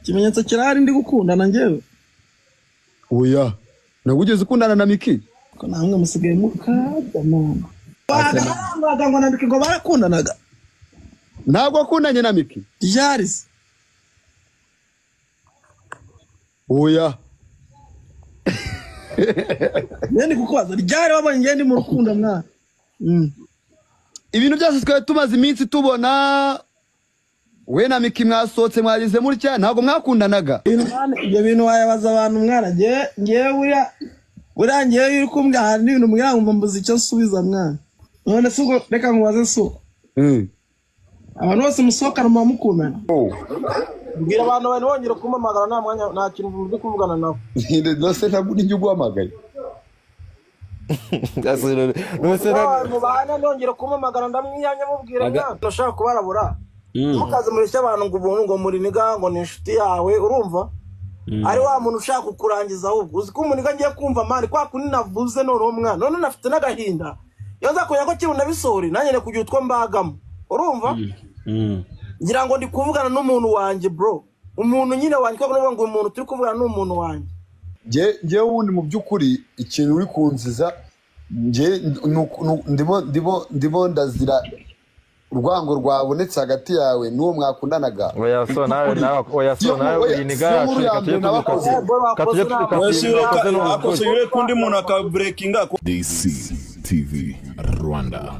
Ikimenyetso kirahari ndi gukundana njyewe. Oya. Nagugeze ukundana na Miki? Ko namwe musigaye mukabya mama. Baga ngo na Miki ngo barakundanaga. Ntabwo akundanye na Miki? Jaris. Oya. Nende kukoza ryari wabonye ngende mu rukundo mwana. Ibintu byose twaye tumaze iminsi tubona we na Miki mwasohotse mwagize murya ntabwo mwakundanaga. Ibyo bintu wayabaza abantu mwana ngewe urangiye uri kumbwa hari n'ibintu mbwira ngo mbuze icyo subiza mwana. None sugo reka nkubaze so. Abantu bose musohokana mu mukundana. Bwira abantu bane bongera kumamagara nta mwanya nta kintu mvuze kuvugana nabo. Ndose ntabwo ndi guhamagaye. Nose mu bana nongera kumamagara ndamwiyanya mubwira mwana ndashaka kubarabura. Mukaze mureshya abantu ngo ubuntu ngo muri niga ngo ni inshuti yawe urumva? Ari wa muntu ushaka kukurangiza ahubwo uzi ko umuniga ngiye kumva mani kwa kuni navuze none umwana none nafite n'agahinda. Yoza kuya ko kibuna bisori nanyene kugira utwo mbagamo. Urumva? Ngira ngo ndi kuvugana n'umuntu wanje bro. Umuntu nyine wanje ko ngo umuntu turi kuvugana n'umuntu wanje. Je wundi mu byukuri ikintu uri kunziza je ndimo ndazira urwango rwabonetse hagati yawe n'uwo mwakundanaga. Oya so nawe uri niga akosubire kundi muntu aka breakinga DC TV Rwanda.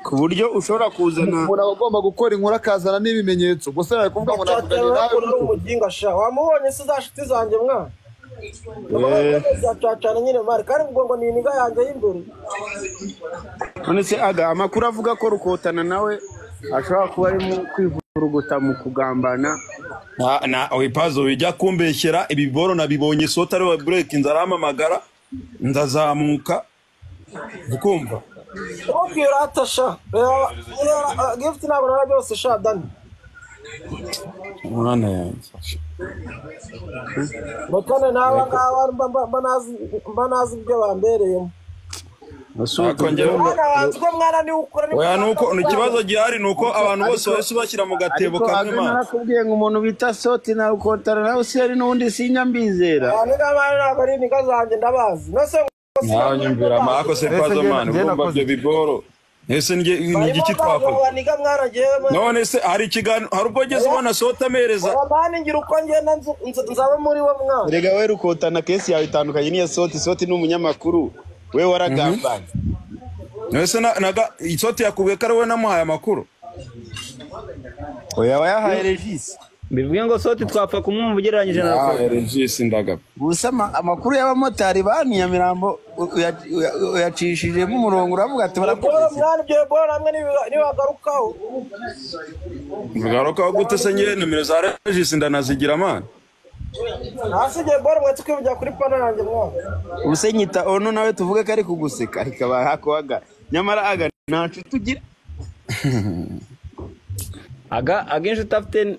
Ku buryo ushobora kuzana umuntu agomba gukora inkuru akazana n'ibimenyetso gusa ari kuvuga ngo navuganye nawe umuginga sha wamubonye se zashiti zanjye mwana. Zacacana nyine mari kandi ngo ni niga yanjye y'imbere. none se aga amakuru avuga ko rukotana nawe ashobora kuba ari mu kwivuruguta mu kugambana na oipazo bijya kumbeshyera ibiboro nabibonye sota ari wa break inzara amamagara ndazamuka ukumva. Okay ratasha. Gift nabo nara byose sha Dani. Mwana yanjye. Bakane nawe mbanazi ibyo bambereyemo. Oya nuko ikibazo gihari nuko abantu bose bose bashyira mu gatebo kamwe mana. Nakubwiye ngo umuntu bita Soti na ukotara nawe seri n'undi sinyambizera. Niga bana bari niga zanjye ndabazi. Nose naho nyumvira amako se kwazo mana ngomba byo biboro. Ese n'igiki twakoze. None se hari ikigano hari ubwo geze ubona Soti amereza. Abana ngira uko ngenda nzaba muri wo mwana. Rega we rukotana kesi yawe itandukanye niya Soti n'umunyamakuru. We waragambanye. Nese naga Soti yakubwiye ko ari we namuhaye amakuru. Oya wayahaye Regis. Bivuye ngo Soti twapfa kumwumva ugereranyije na Regis ndaga. Gusa amakuru y'abamotari baniyamirambo uyacishije mu murongo uravuga ati barakora mwana byo bora hamwe nibagarukaho. Bagarukaho gute se nyene nimero za Regis ndanazigira mana. Asije bora mwetse kwibya kuri pana yanjye mwana. Usenyita ono nawe tuvuge ko ari kuguseka ikaba hakoga nyamara aga ntacu tugira. Agenshi utafite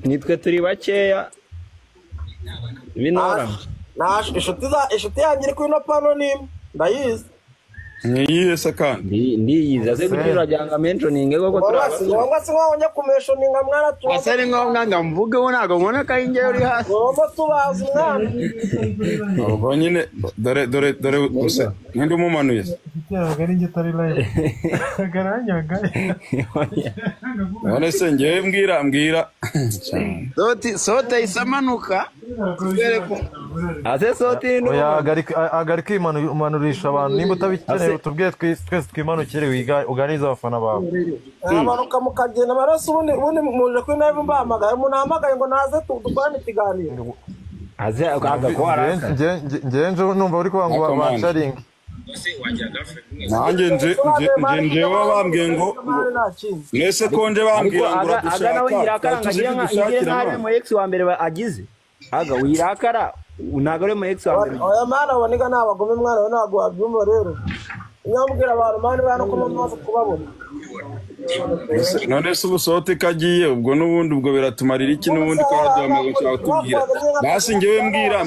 nitwe turi bakeya binora. Inshuti yanjye iri kuri no pano nimwe ndayizi. Niyese kandi ndiyiza se gutura janga mentioning koko turabasi ngombwa se wabonye ku mentioning mwana tu asari ngombwa ngamvuge wo nago mbona ka inge uri hasi ngombwa tubazi mwana ubwo nyine dore use ndi umumanuye ari nge tari live garanyaga none se ngewe mbwira Soti isamanuka ase Soti no agarika imanurisha abantu nimba utabikeneye utubwiye twese twimanukire wiga uganiza abafana bawe amanuka mukagenda maraso ubundi muje kuri nawe mbahamagaye umuntu ahamagaye ngo naze dukwane ikiganiro aze agakora ngenje numva uri kuvuga ngo bansharinga nanjye nje wabambwiye ngo nese konje bambwira ngo agana wirakara ngiye nkabe mu ex wa mbere agize aga wirakara unagore mu ex wa mbere oya mana boniga nabagome mwana we nago abyumva rero nyambwira abantu mani bana ko mumaze kubabona none se ubusote kagiye ubwo nubundi ubwo biratumarira iki nubundi ko hadomego cyawe tubwira basi ngewe mbwira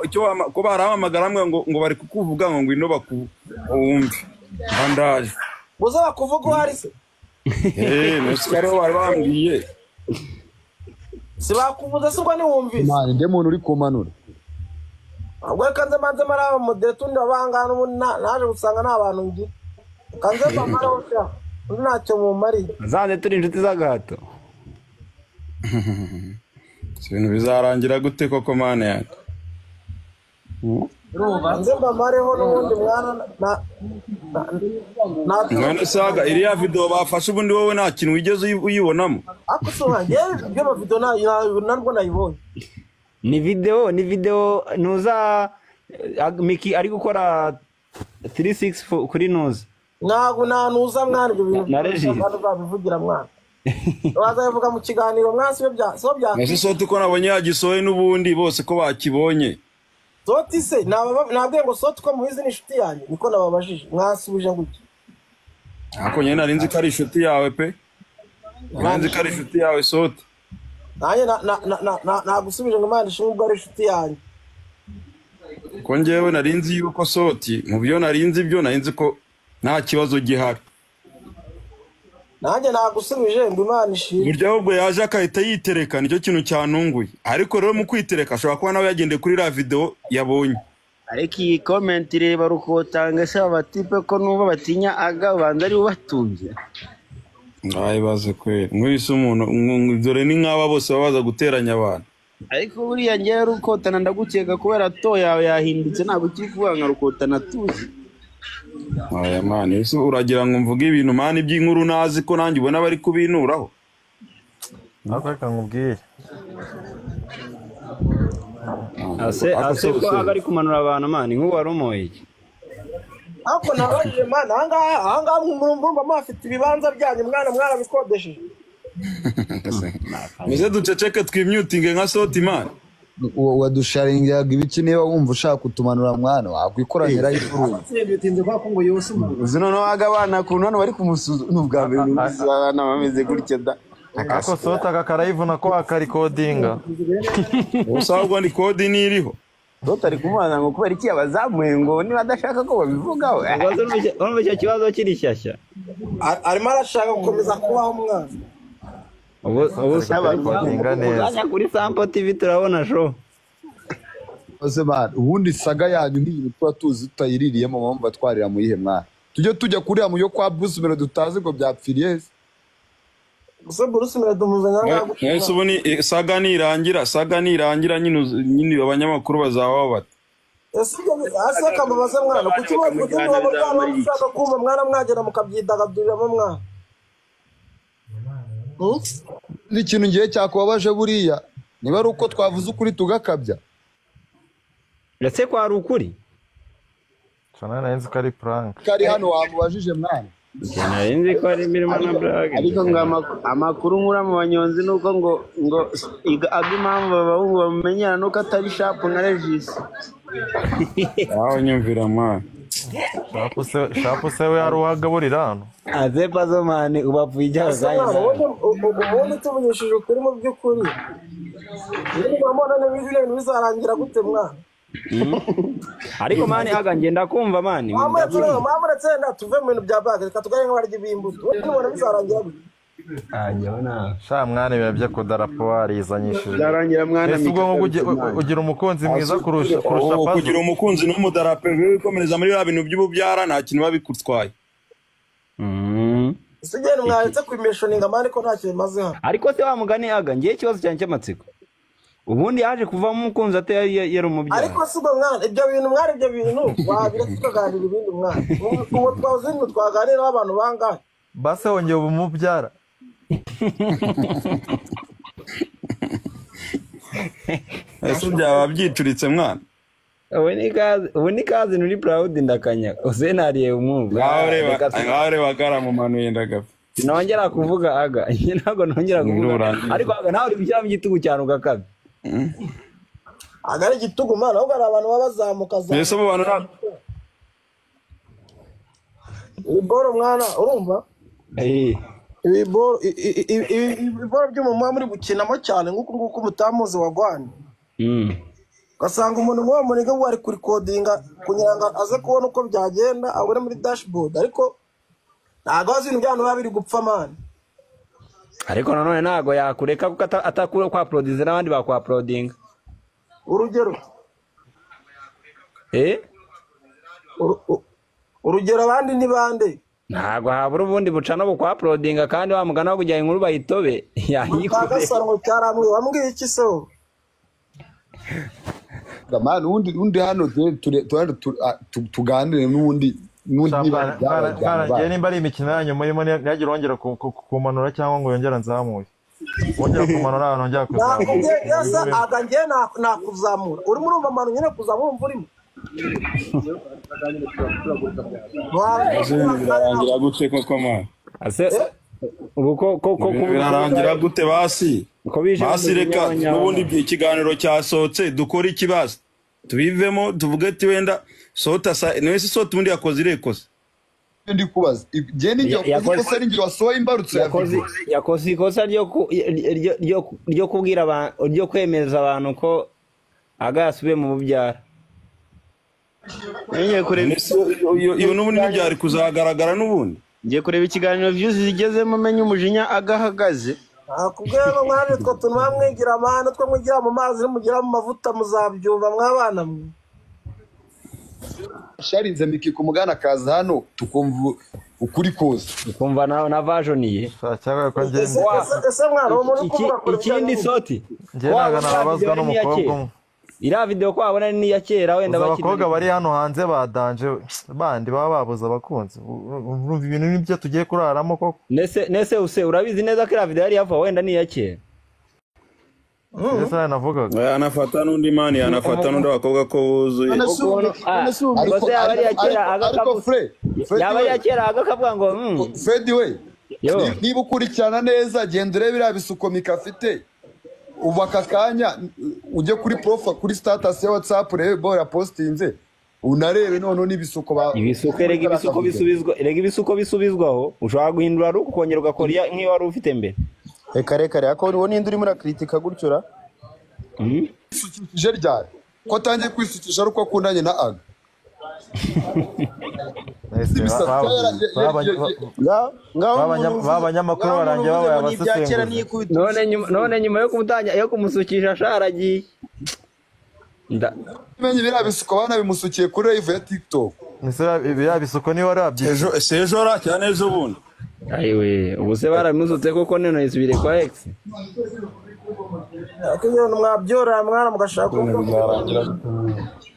icyo ko barahamagara ngo bari kukuvuga ngo ino bakumve bandaje buza bakuvuga uhari se Nusikaro wari bambwiye. Sibakuvuze se ubwo niwumvise. Mani nde muntu uri kumanura. Ahubwo kanze manze maraba modere tundi abangana ubu naje gusanga n'abantu ngi. Kanze bamara usha. Undi ntacyo mu mari. Zanze turi inshuti z'agahato. Ibintu bizarangira gute koko mane yanjye? Kanze bamareho n'ubundi mwana None saga iriya video bafashe ubundi wowe nta kintu wigeze uyibonamo. Akusoha ngiye byo video narwo nayibonye. Ni video nuza Miki ari gukora 36 kuri nuza. Ntago nanuza mwana ibyo bintu. Nareje. Babivugira mwana. Wazavuga mu kiganiro mwasi so bya. Ese sote ko nabonye yagisoye n'ubundi bose ko bakibonye. Soti se nabwe ngo soti ko muhizi ni inshuti yanjye niko nababajije mwasubije nguki. Ako nyene nari nzi ko ari inshuti yawe pe. Nari nzi ko ari inshuti yawe sote. Nanjye nagusubije ngo Imana ishimwe ubwo ari inshuti yanjye. Ko njyewe nari nzi yuko soti mu byo nari nzi byo nari nzi ko nta kibazo gihari. Nanjye nagusubije ngo Imana ishimwe. Burya ahubwo yaje akahita yitereka nicyo kintu cyanunguye. Ariko rero mu kwitereka ashobora kuba nawe yagendeye kuri la video yabonye. ariko iyi comment reba rukotanga se abatipe ko nuba batinya aga banza ari ubatunze. Baze kweli mwise umuntu dore ni nk'aba bose babaza guteranya abantu. Ariko buriya ngiye rukotana ndagukeka kubera to yawe yahindutse ntabwo kiri kuvuga nka rukotana tuzi. Aya mani ese uragira ngo mvuge ibintu mani by'inkuru nazi ko nanjye ubona bari kubinuraho. Nako reka nkubwire. Ase ko agari kumanura abantu mani nk'ubu warumoye iki? Ako nabaje mana ahangaha mwumva mafite ibibanza byanyu mwana bikodesheje. Muze duceceke twimyutinge nka soti mani. Wadusharingaga ibiki niba wumva ushaka kutumanura mwana wakwikoranyira y'ifuru. Bitinze kwa ko ngo yose umuntu. Uzi none wagabana ku none bari kumusuzuma ubwa mbere n'ubana bameze gutya da. Ako sota kakarayivuna ko akarikodinga. Usabwo ni kodi niriho. Dotari kumwana ngo kubera iki abazamuye ngo niba adashaka ko babivugaho. Urumva icyo kibazo kiri shyashya. Arimo arashaka gukomeza kubaho mwana. Ubu Kodinga neza. uzajya kuri Sampo TV turabona show. Ose bana ubundi saga yanyu n'ibintu tuba tuzi tutayiririyemo mpamvu twarira mu yihe mwana. Tujya kuri mu yo kwa Busumero dutazi ngo byapfiriye. Gusa Busumero dumuzanya Ese ubuni saga nirangira nyine abanyamakuru bazaba bati. Ese asa kambabaza mwana kuki mwana ushaka kumva mwana mwagera mukabyidagadurira mwana. N'ikintu ngiye cyakubabaje buriya niba ari uko twavuze ukuri tugakabya. Ese ko ari ukuri? Sana naenzi kari prank. Kari hano wamubajije mwana. Naenzi ko ari mirimo na brag. Ariko ngo amakuru nkura mu banyonzi nuko ngo impamvu abahungu bamenyana nuko atari sharp nka Regis. Aho nyumvira mwana. Shapu se we ari uwagaburira hano. Azepa zo mani ubapfuye ijyaho zanjye. Ubundi tubugishije ukuri mu by'ukuri. Niba mbona n'ibintu bizarangira gute mwana. Ariko mani aga ngenda kumva mani. Mama tsenda tuve mu bintu bya bag reka tugare nk'abarya ibimbuto. Nibona bizarangira gute. Ajyona. Sha mwana bya kudarapo warizanyishije. Byarangira mwana Ese ubwo ugira umukunzi mwiza kurusha pazo. Kugira umukunzi n'umudarape bikomereza muri bintu by'ububyara nta kintu babikutwaye. Sigene mwahetse kwimishoninga mani ko nta kintu maze hano. Ariko se wa mugani aga ngiye ikibazo cyane cy'amatsiko. Ubundi yaje kuvamo umukunzi ate yari umubyara. Ariko si ubwo mwana ibyo bintu wabira tukaganira ibindi mwana. Ubu twazindi twaganira n'abantu bangahe. Base wongeye ubumubyara. Ese byaba byicuritse mwana. Ubu ni kazi nuri proud ndakanya. Usenariye umwumva. Ngaho reba gara mu manu yendaga. Sinongera kuvuga aga. Ntabwo nongera kuvuga. Ariko aga nawe uri gushyira mu gitugu cyane ugakabe. Agari igitugu mwana ahubwo ari abantu babazamuka za. Ese abo bantu Iboro mwana urumva? Iboro by'umumama muri gukinamo cyane nguko mutamuzi wagwani. Gasanga umuntu ngo wamuniga wari kuri codinga kunyanga aze kubona uko byagenda abure muri dashboard ariko ntago azi ibintu byano babiri gupfa mani. ariko nanone ntago yakureka kuko atakura kwa uploadinga n'abandi bakwa uploadinga urugero urugero abandi ni bande ntago habura ubundi buca no bukwa uploadinga kandi wa mugana wo kujya inkuru bayitobe yayikure agasanwa cyaramwe wambwiye iki so gamana undi hano tuganire n'undi ngiye nimba ari imikino yanyu murimo ntihagire wongera kumanura cyangwa ngo yongera nzamuye wongera kumanura ahantu njya kuzamura aga ngiye nakuzamura urimo urumva amano nyine kuzamura umva urimo birarangira gute koko mwana birarangira gute basi reka n'ubundi ikiganiro cyasohotse dukora ikibazo tubivemo tuvuge ati wenda sota niwe se sota ubundi yakoze irekoze ndi kubaza je ikosa ringi wasohoye imbarutso yakoze ikosa ryo kubwira abantu ryo kwemeza abantu ko agasubiye mu bubyara iyo n'ubundi byari kuzagaragara n'ubundi ngiye kureba ikiganiro views zigezemo menye umujinya agahagaze akubwira ngo mwana twa tunwa mwigira amana twa mwigira mu mazi mugira mu mavuta muzabyumva mwabana mwe sharinze miki kumugana kaza hano tukumva ukuri koze ukumva na version ye cyangwa ko ngende ese mwana umuntu kuvuga ko ikindi soti ngiye naga nabazwa n'umukobwa umwe ira video ko abona ni ya kera wenda abakobwa bari hano hanze badanje bandi baba babuza abakunzi urumva ibintu nibyo tugiye kuraramo koko nese use urabizi neza ko ira video yari yava wenda ni ya kera Esa navuga anafata n'undi mani anafata n'undi bakobwa ko buzuye ariko yabari ya kera agakavuga ngo Fred we niba ukurikirana neza genda urebe biriya bisuko mikafite ubu aka kanya ujye kuri profa kuri status ya WhatsApp urebe bora postinze unarebe none n'ibisuko ibisuko bisubizwaho ushobora guhindura ruko kongera ugakora nk'iyo wari ufite mbere reka ako uwo nindi urimo urakritika gutyura isukishije ryari ko tangiye kwisukisha ariko akundanye na aga abanyamakuru barangiye babaye abasesenguzi none nyuma yo kumusukisha asharagiye menye biriya bisuko bana bimusukiye kuri live ya TikTok biriya bisuko niba warabye ejo ra cyane ejo bundi ayiwe ubu se baramusutse koko none isubire kwa X akijyo mwabyoraya mwana mugashaka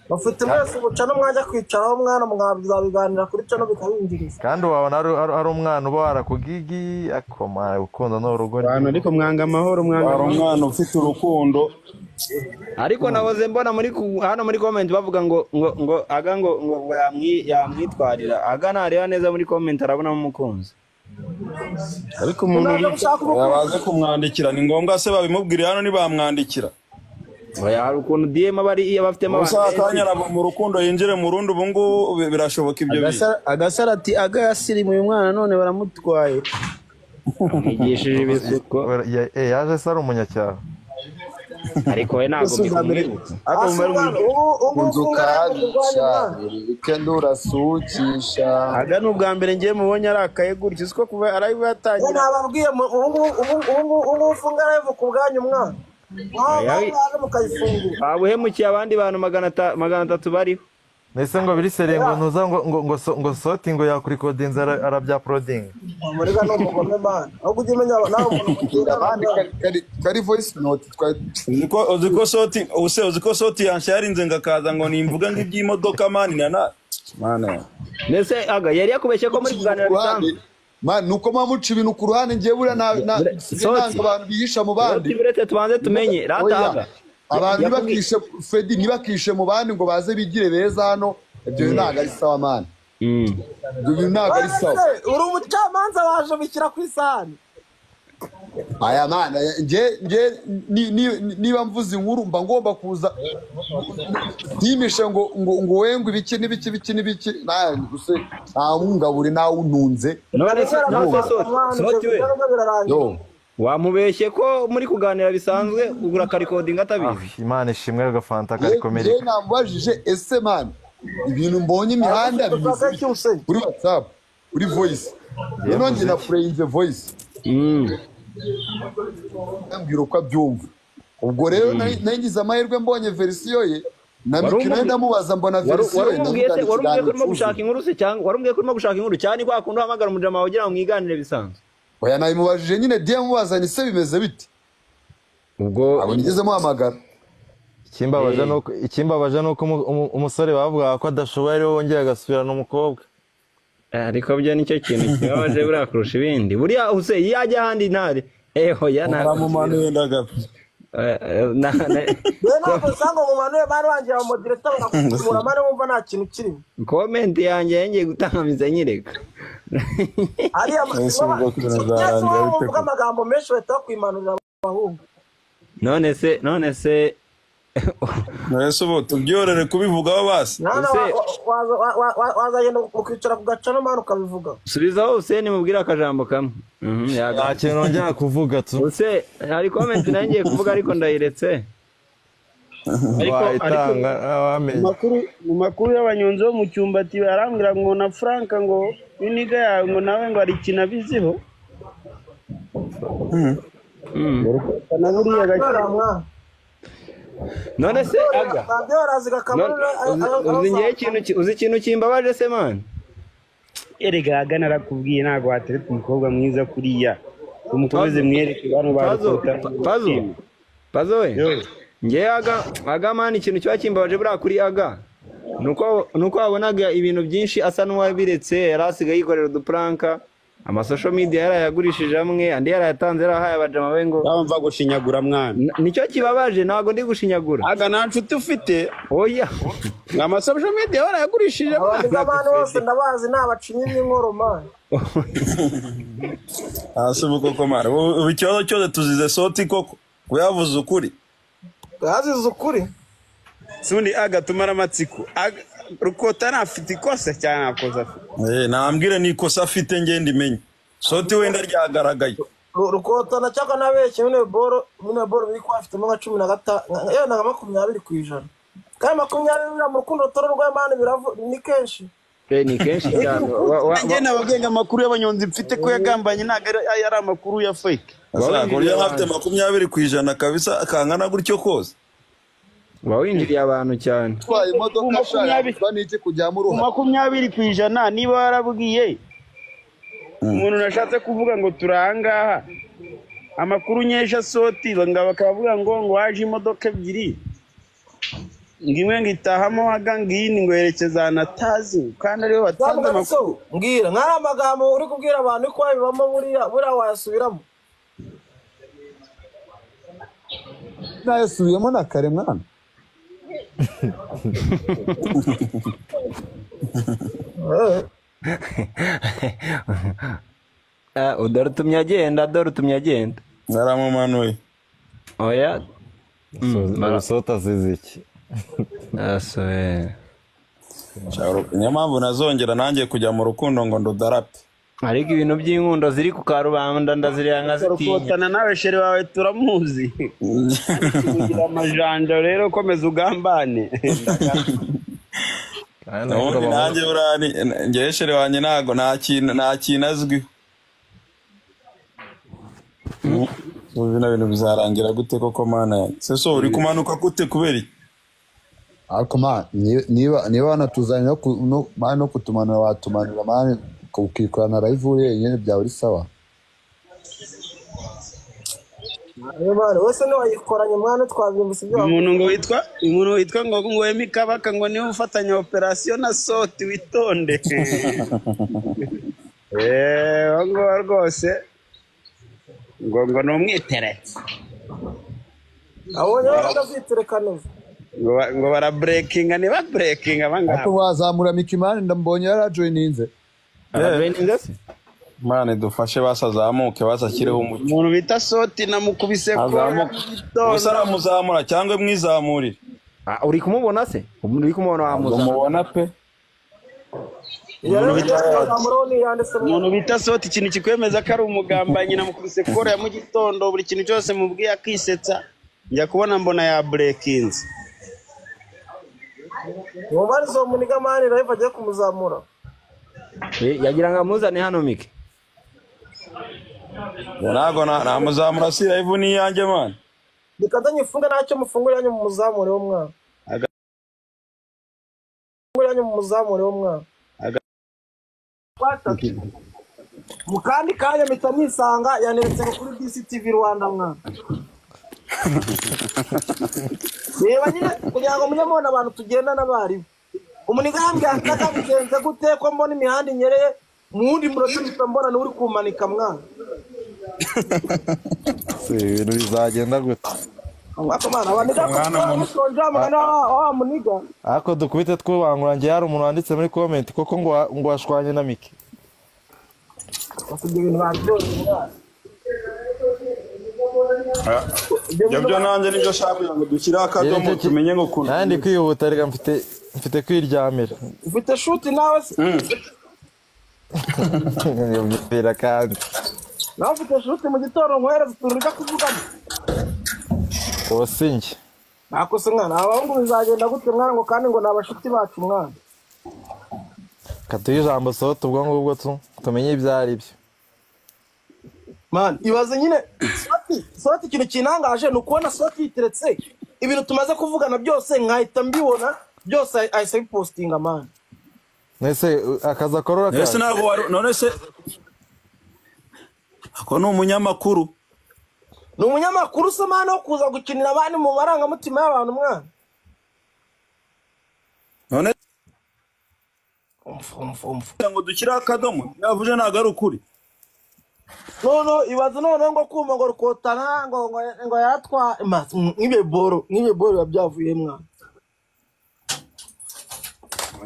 bafite mwese ubucano mwajya kwicaraho mwana mwabiganira kuri cano bikabinjiriza kandi wabona ari umwana uba warakugigi akoma ukunda n'urugo ariko mwanga amahoro umwana ufite urukundo ariko nahoze mbona hano muri comment bavuga ngo aga ngo yamwitwarira aga nareba neza muri comment arabona umukunzi ariko umuntu yabaze kumwandikira ni ngombwa se babimubwira hano ntibamwandikira oya hari ukuntu DM abari abafitemo abakanya mu rukundo yinjire mu rundi ubungu birashoboka ibyo agasarati agasirimu uyu mwana none baramutwaye yigishije ibisuko yaje se ari umunyacyaha ariko we ntabwo bikumwibutsa weekend urasukisha aga n'ubwa mbere ngiye mubonye arakaye gutyo siko kuba arabibatangira nababwiye ubu ufunga live ku bwanyu mwana abuhemukiye abandi bantu 300 bariho nese ngo biri serengo ntuza ngo soti ngo yakurikodinza arabya proding amurega no mugome man aho kujya umenya nawe abandi kari voice note uziko soti yansharinze ngakaza ngo nimvuga ngo iby'imodoka mani mana nese aga yari yakubeshye ko muri kuganira bisanzwe man nuko mamuca ibintu ku ruhande ngiye bura nanga abantu bihisha mu bandi birete tubanze tumenye rataga abantu nibakishe Fred nibakishe mu bandi ngo baze bigire beza hano ibyo ntago ari sawa man ibyo ntago ari sawa uri umucamanza waje bikira ku isahani aya man niba mvuze inkuru mba ngomba kuza ntimishe ngo wengu ibiki n'ibiki use nta mwungaburi nawe untunze none soti we wamubeshye ko muri kuganira bisanzwe ugura karikodinga atabizi imana ishimwe agafanta karikomere namubajije ese man ibintu mbonye imihanda kuri WhatsApp kuri voice none ngi na playing the voice ambwira uko abyumva. Ubwo rero nagize amahirwe mbonye verisiyo ye na Miki nawe ndamubaza mbona verisiyo ye warumubwiye ko urimo gushaka inkuru se cyangwa warumubwiye ko urimo gushaka inkuru cyane kwa kundi uhamagara umujama wagira ngo mwiganire bisanzwe. Oya nabimubajije nyine DM mubazanye se bimeze bite? Ubwo abo nigeze muhamagara. Ikimbabaje nuko umusore bavuga ko adashoboye rero wongeye agasubirana umukobwa. Ariko byo nicyo kintu kibabaje buriya kurusha ibindi. Buriya use yajya ahandi ntare. Hoya nta mu manuye ndagapfa. Ntabwo usanga mu manuye bari wangiye mu director barakumura mane wumva nta kintu kirimo. Comment yanjye yengeye gutangamiza nyireka. Ari amagambo menshi batakwimanurira abahungu. None se Nese bo tubyorere kubivugaho basi. Wazagenda ukicara ku gacano mane ukabivuga. Subiza hose ni mubwira akajambo kamwe. Nta kintu nongera kuvuga tu. Use hari comment nangiye kuvuga ariko ndayiretse. Mu makuru y'abanyonzi bo mu Cyumbati barambwira ngo na Frank ngo iniga yawe ngo nawe ngo ari kinabiziho. None se aga uzi ikintu kimbabaje se man? Erega aga narakubwiye ntago wateretse umukobwa mwiza kuriya umukomeze mwereke bano barukota Pazo we nge aga man ikintu cyo kimbabaje bura kuri aga nuko wabonaga ibintu byinshi asa n'uwabiretse yarasigaye yikorera udupranka amasocial media yarayagurishije amwe andi yarayatanze yarahaye abajama be ngo bamva gushinyagura mwana. Nicyo kibabaje ntago ndi gushinyagura. Aga nta nshuti ufite? Oya. Amasocial media yarayagurishije mwana. Abantu bose ndabazi nabacinye n'inkoro man. Asubuko ko mara. Ikibazo cyose tuzize soti koko. Kuyavuza ukuri. Yazize ukuri. Sundi aga tumara amatsiko. Rukota nafite ikosa cyane akoza. Nambwire ni ikosa afite ngende imenye. Soti wenda ryagaragaye. Rukota nacyaka nabeshye mune boro biri ko afite nka 15 yewe na 20%. Kandi 20 mu rukundo tororwa mane biravu ni kenshi. Ni kenshi cyane. Nge nabagenga amakuru y'abanyonzi mfite ko yagambanye naga ari amakuru ya fake. Kurya afite 20% kabisa akangana gutyo kose. Wawinjiriye abantu cyane. Twaye imodoka shaka n'iki kujya mu ruha. 20% niba warabwiye. Umuntu nashatse kuvuga ngo turangaha. Amakuru nyesha soti ngaba bakavuga ngo waje imodoka ebyiri. Ngimwe ngitahamo agangini ngo yerekeza na Tazi kandi ariwe batanze amakuru. Mbwira nkara amagambo uri kubwira abantu ko bibamo buriya wayasubiramo. Nayasubiyemo na kare mwana. Dore utumye agenda. Naramumanuye. Oya. Marasota ziziki. Asoe. Nyamamvu nazongera nangiye kujya mu rukundo ngo ndudarape. Ariko ibintu by'inkundo ziri ku karubanda ndaziriya nkazitinya. Rukotana nawe shere wawe turamuzi. Kugira amajanja rero komeza ugambane. Nanjye urani ngiye shere wanye nago nta kintu azwiho. Ubu bintu bizarangira gute koko mana? Se uri kumanuka gute kubera? Akoma niba natuzanira no kutumanura watumanura mane kukikorana live yenyine byawe uri sawa. Mwana wese no wayikoranye mwana twabyumvise byo. Umuntu witwa ngo Emikabaka ngo niwe ufatanya operation na soti witonde. Ngo rwose ngo no mwiteretse. Abonye bakazitereka neza. Ngo bara breaking ni ba breaking abanga. Ato wazamura Mikimani ndambonye yarajoininze. Mane dufashe basazamuke basakireho umucyo. Umuntu bita soti namukubise ko. Usara muzamura cyangwa mwizamurire. Uri kumubona se? Uri kumubona wamuzamura. Umubona pe. Umuntu bita soti ikintu kikwemeza ko ari umugambanyi namukubise kora ya mu gitondo buri kintu cyose mubwiye akisetsa. Njya kubona mbona ya breakings. Umubarizo muniga mani live agiye kumuzamura. Yagira ngo amuzane hano Miki. ntago namuzamura si live ni yanjye man. Reka nyifunge ntacyo mufungura yanyu mu muzamure wo mwana. Mufungura yanyu mu muzamure wo mwana. Mukandi kanya mpita nisanga yaneretse kuri DCTV Rwanda mwana. Reba nyine kugira ngo munyamona abantu tugenda n'abari. Umuniga yambye ataka bigenze gute ko mbona imihanda inyereye mundi murotse mbona n'uri kumanika mwana. ibintu bizagenda gute? Ako dukubite twubangura njye hari umuntu wanditse muri comment koko ngo washwanye na Miki. Ibyo nanjye nibyo shaka kugira ngo dushyire akadomo tumenye ngo kuntu. Nandi kwihuta rega mfite kwiryamira. Ufite shoot nawe se? Ngambira kandi. Nawe ufite shoot mu gitoro nkwera turika kuvugana. Osinje. Nakose mwana abahungu bizagenda gute mwana ngo kandi ngo nabashuti bacu mwana. Katuye ijambo soto ubwo ngubwo tumenye ibyari byo. Man, ibaze nyine Soti ikintu kinangaje nukubona Soti yiteretse ibintu tumaze kuvugana byose nkahita mbibona byose ahise bipostinga man. Nese akaza korora Nese nago none se ako no umunyamakuru. Ni umunyamakuru se man wo kuza gukinira abandi mu marangamutima y'abantu mwana. None ngo dukira akadomo yavuze naga ari ukuri. No ibaze none ngo kuma ngo rukotana ngo yatwa ngibe boro yabyavuye mwana.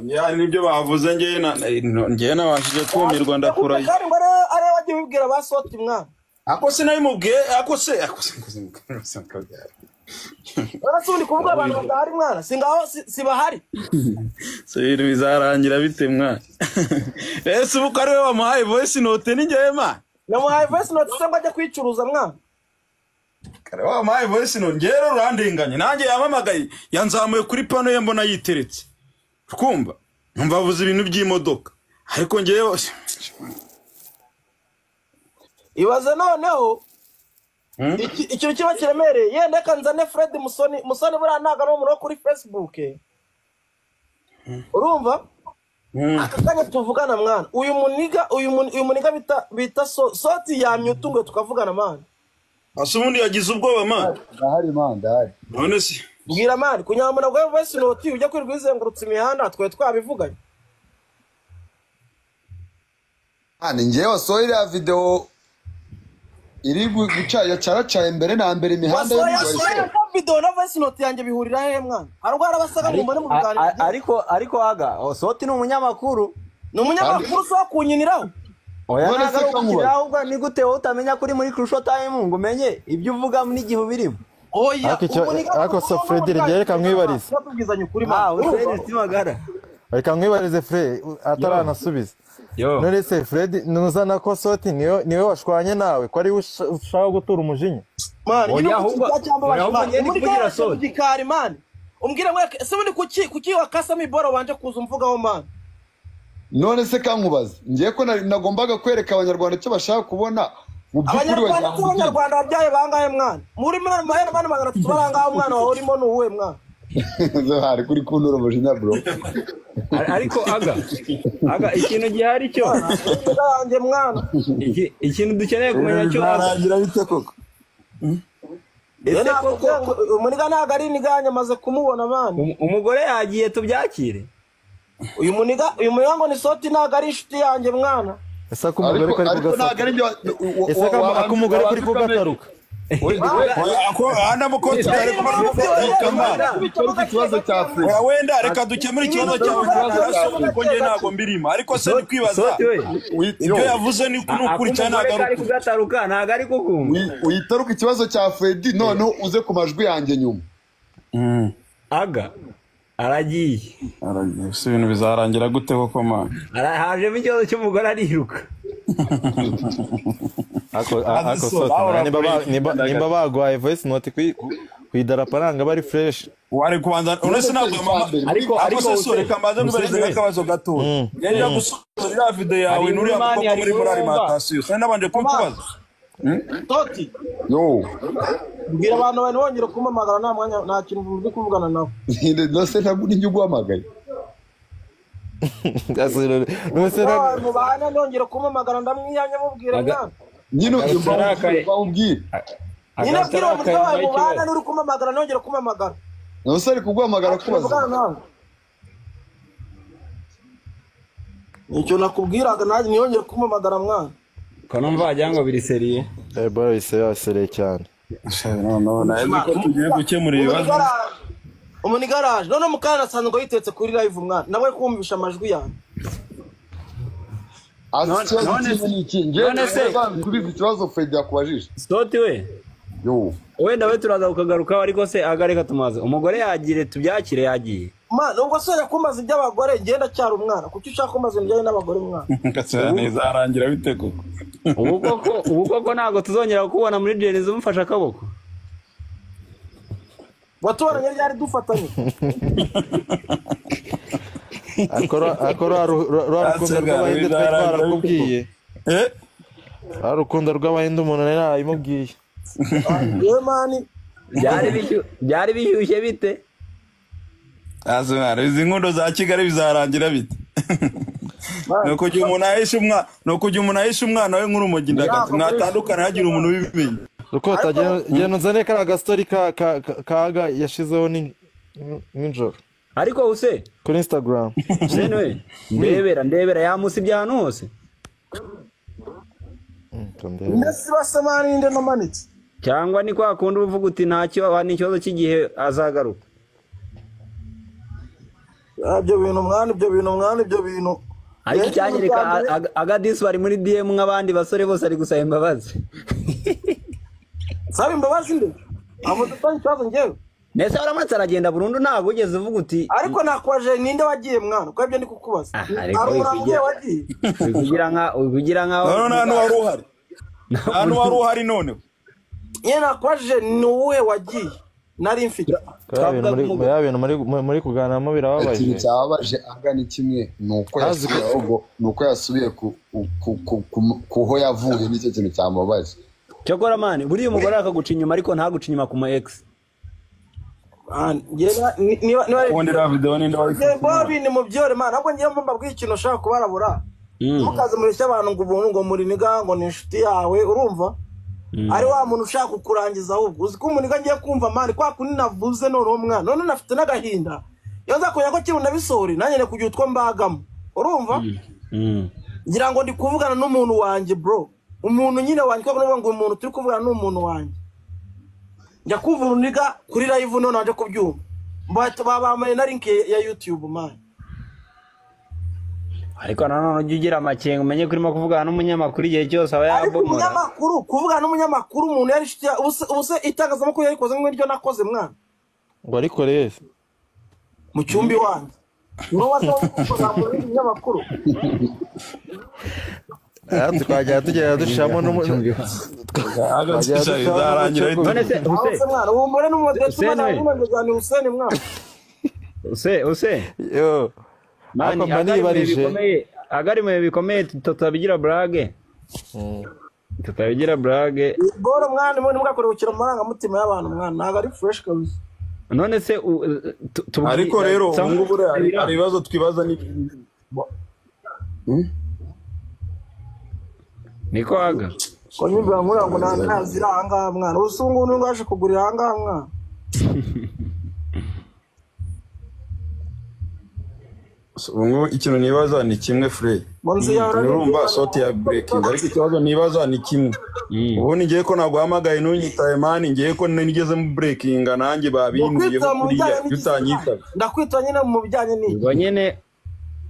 Njye nibyo bavuze njye nabashije kumirwa ndakuraye. Kandi ngo are wagiye bibwira ba Soti mwana. Ako sinabimubwiye ako se Barasundi kuvuga abantu badahari mwana singaho sibahari. Ibintu bizarangira bite mwana? Ese ubu kari we wamuhaye voice note ni njyewe mwana? Namuhaye voice note se ngo ajya kwicuruza mwana. Kare wamuhaye voice note ngero rurandenganye nanjye yamamagaye yanzamuye kuri pano ye mbona yiteretse. Kumva numva avuze ibintu by'imodoka ariko ngewe ibaze noneho ikintu kiba kiremereye yenda kanzane Fred Musoni buriya ntago ari umuntu kuri Facebook urumva akakanya tuvugana mwana uyu muniga bita Soti yamye utunguye tukavugana mwana asubundi yagize ubwoba mwana ndahari mwana ndahari none se bwira mwana kunyamuna gwe voice note ujya kwirwizengurutsa imihanda twe twabivuganye njyewe wasohora video iri gucaya caracaye mbere na mbere imihanda y'umujyi video na voice note yanjye bihurira he mwana arwara basaga mu mbone mu biganiro ariko aga Soti ni umunyamakuru so kunyiniraho oya nagaruka ni gute wowe utamenya kuri muri Crucial Time ngo umenye ibyo uvuga n'igihe birimo. Oya ako so Frederick reka mwibarize twabwizanye ukuri mwana Frederick timagara reka mwibarize Fred ataranasubiza none se Fred nuzana ko Soti niwe washwanye nawe ko ari ushaka gutura umujinya oya ahubwo muri kugira Soti dikari man umbwire mweke ese undi kuki wakasamo iboro wanje kuza umvugaho man. None se kankubaza ngiye ko nagombaga kwereka abanyarwanda cyo bashaka kubona mu byukuri abanyarwanda babyaye bangahe mwana muri mahera bana magana tubarangaho umwana wawe urimo nuwe mwana zo hari kuri kunura umujinya bro ariko aga ikintu gihari cyo yanjye mwana ikintu dukeneye kumenya cyo arangira bite koko ese koko umuniga ntago ari niganye amaze kumubona mwana umugore yagiye tubyakire uyu muniga ngo ni Soti ntago ari inshuti yanjye mwana. Ese ko umugore kari kugasa ese ko umugore kuri kugataruka ako anda mukoti kare ikibazo cya Afrika wenda reka dukemure ikibazo cyawe ko ngiye ntago mbirimo ariko se nikwibaza ibyo yavuze ni ukuri cyane ntago kugataruka ntago ari kukumva uyitaruka ikibazo cya Fred none uze ku majwi yanjye nyuma aga aragiye se ibintu bizarangira gute koko man hajemo ikibazo cy'umugore ariruka ako Soti nimba bagwaye voice note kwidarapo aranga bari fresh wari kubanza unese ntabwo ariko se reka mbaze ngubarize akabazo gato yenda gusorera video yawe nuri akoko muri alimentation se nabanje kukubaza Toti Yo. mbwira abantu bari bongera kumamagara nta mwanya nta kintu muri kuvugana nabo. Nose ntabwo ninjye ugwamagaye. Mubana nongera kumamagara ndamwiyanya mubwira mwana. Nyine bawubwira. Nyine bwira umutwe mubana nuri kumamagara nongera kumamagara. Nose ari kugwamagara kubaza. Nicyo nakubwiraga nanjye niyongera kumamagara mwana. Ko numva wagira ngo biri seriye. Bora iseriye cyane. No, nazi ko tugiye gukemura ibibazo. Umuntu igaraje none mukana asanzwe yitetse kuri live mwana nawe kumvisha amajwi yawe. None se kubiza ikibazo Fred yakubajije. Stoti we. Yo. Wenda we turaza ukagaruka ariko se agareka tumaze. Umugore yagire tubyakire yagiye. Mana ubwo se yakumaze iby'abagore ngenda cyari umwana kuki ushaka kumaze njye n'abagore mwana. Gatsera neza arangira biteko. Ubu koko ntago tuzongera kubona muri Jenny umufasha akaboko. Watubonanye ryari dufatanye. Akora rukundo rw'abahinde twarakubwiye. Rukundo rw'abahinde umuntu narayimubwiye. Ye mani byari bishyushye bite? Azumara izi nkondo za Kigali bizarangira bite? Nuko ugiye umuntu ahisha umwana we nk'urumogi ndagati mwatandukana hagira umuntu ubimenye. Uko tagenda nzane kara gastori kaga yashizeho ninjoro. Ariko use kuri Instagram. Senwe ndebera yamusibye ahantu hose. Ndetse basamani inde nomanitse. Cyangwa ni kwa kundi uvuga uti ntacyo n'ikibazo cy'igihe azagaruka. Ibyo bintu ariko cyanyereka agadisi bari muri DM nk'abandi basore bose ari gusaba imbabazi. Saba imbabazi nde abo dutanye cyazo ngewe nese aramatse aragenda burundu ntabwo ugeze uvuga uti ariko nakwaje ninde wagiye mwana ko ibyo ndi kukubaza ari uramye wagiye kugira nka none wari uhari none ye nakwaje nuwe wagiye nari mfite muri kuganamo birababaje. Ikintu cyababaje angana kimwe nuko yasubiye kuho yavuye n'icyo kintu cyamubabaje. Cyokora mani buriya umugore akaguca inyuma ariko ntaguca inyuma ku ma ex. Wondera video ninde wayifuza. Bobi ni mubyore mani ahubwo ngiye mbabwiye ikintu ushaka kubarabura. Mukaze mureshya abantu ngo ubuntu ngo muri niga ngo ni inshuti yawe urumva? Ari wa muntu ushaka kukurangiza ahubwo uzi ko umuntu ngiye kumva mani kwa kuni navuze none umwana none nafite n'agahinda. Yoza kuya ko kibuna bisori nanyene kugira utwo mbagamo. Urumva? Ngira ngo ndi kuvugana n'umuntu wanje bro. Umuntu nyine wanjye ko ngo umuntu turi kuvugana n'umuntu wanjye. Njya kumva uniga kuri live none aje kubyumva. Mbato babamaye na link ya YouTube man. Ariko nanone ugira amakenga umenye kuri kuvugana n'umunyamakuru igihe cyose aba yabomora. Umunyamakuru kuvugana n'umunyamakuru umuntu yari ubuse itangazamakuru yari koze nk'iryo nakoze mwana. Ngo ariko rero mu cyumbi wanjye. Ngo wasohoka muri umunyamakuru. Tukajya tugera dushamo none se mwana umure n'umudetse mwana Hussein mwana. Use yo mani nibarije agari mu bikomeye tutabigira brage. Tutabigira brage. Bora mwana muri mugakorera maranga mutima y'abantu mwana naga ari fresh kabisa. None se ariko rero ngubu ari ibibazo twibaza ni niko aga ko nyumva nkura ngo ntazira hanga mwana usungu n'ungaje kugurira hanga mwana. Ubwo ikintu nibaza ni kimwe Frey. Urumva soti ya breaking ariko ikibazo nibaza ni kimwe. Ubu ngiye ko naguhamagaye n'unyitaye mani ngiye ko nigeze mu breaking nanjye babinduye kuriya tutanyita. Ndakwita nyine mu bijyanye n'iki. Ngo nyene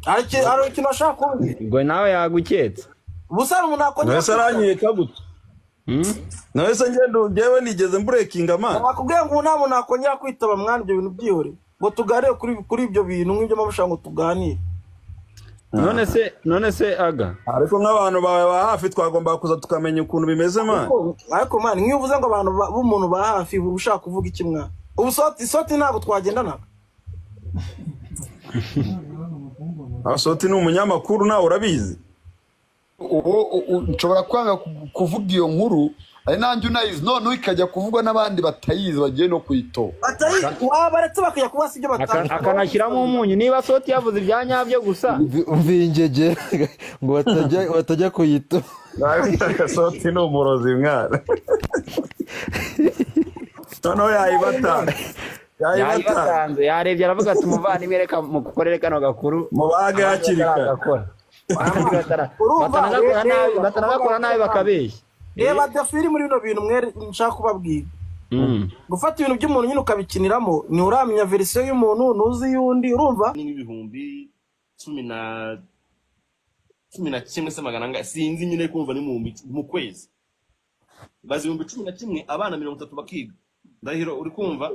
ari ikintu ashaka kumwe. Ngo nawe yaguketse. Busara umuntu akongera. Nese aranyeka gute? Nese ngendo ngewe nigeze mu breaking amana. Nakubwiye ngo nta muntu akongera kwitaba mwana ibyo bintu byihore. Ngo tugareye kuri ibyo bintu nk'ibyo mabusha ngo tuganire. None se aga ariko nk'abantu bawe ba hafi twagomba kuza tukamenya ukuntu bimeze man. Ariko man nk'iyo uvuze ngo abantu b'umuntu ba hafi ushaka kuvuga iki mwana. Ubu soti ntabwo twagendana. Soti ni umunyamakuru nawe urabizi. nshobora kwanga kuvuga iyo nkuru ari nanjye unayizi none ikajya kuvugwa n'abandi batayizi bagiye no kuyitoba baretse bakajya kubasa ibyo batazi akanashyiramo umunyu niba soti yavuze ibya nyabyo gusa mvingege ngo batajya kuyitoba soti ni umurozi mwana noneho yayibatanze yarebye aravuga ati umuvandimwe reka mukorere kano gakuru mubaga hakiri kare batanagakora nabi bakabeshya reba dafiri muri bino bintu mwe nshaka kubabwira gufata ibintu by'umuntu nyine ukabikiniramo ni uramenya verisiyo y'umuntu ntuzi y'undi urumva n'ibihumbi 10 na kimwe se magana anga sinzi nyine kumva ni mu kwezi bazi 11 abana 30 bakiga ndahiro uri kumva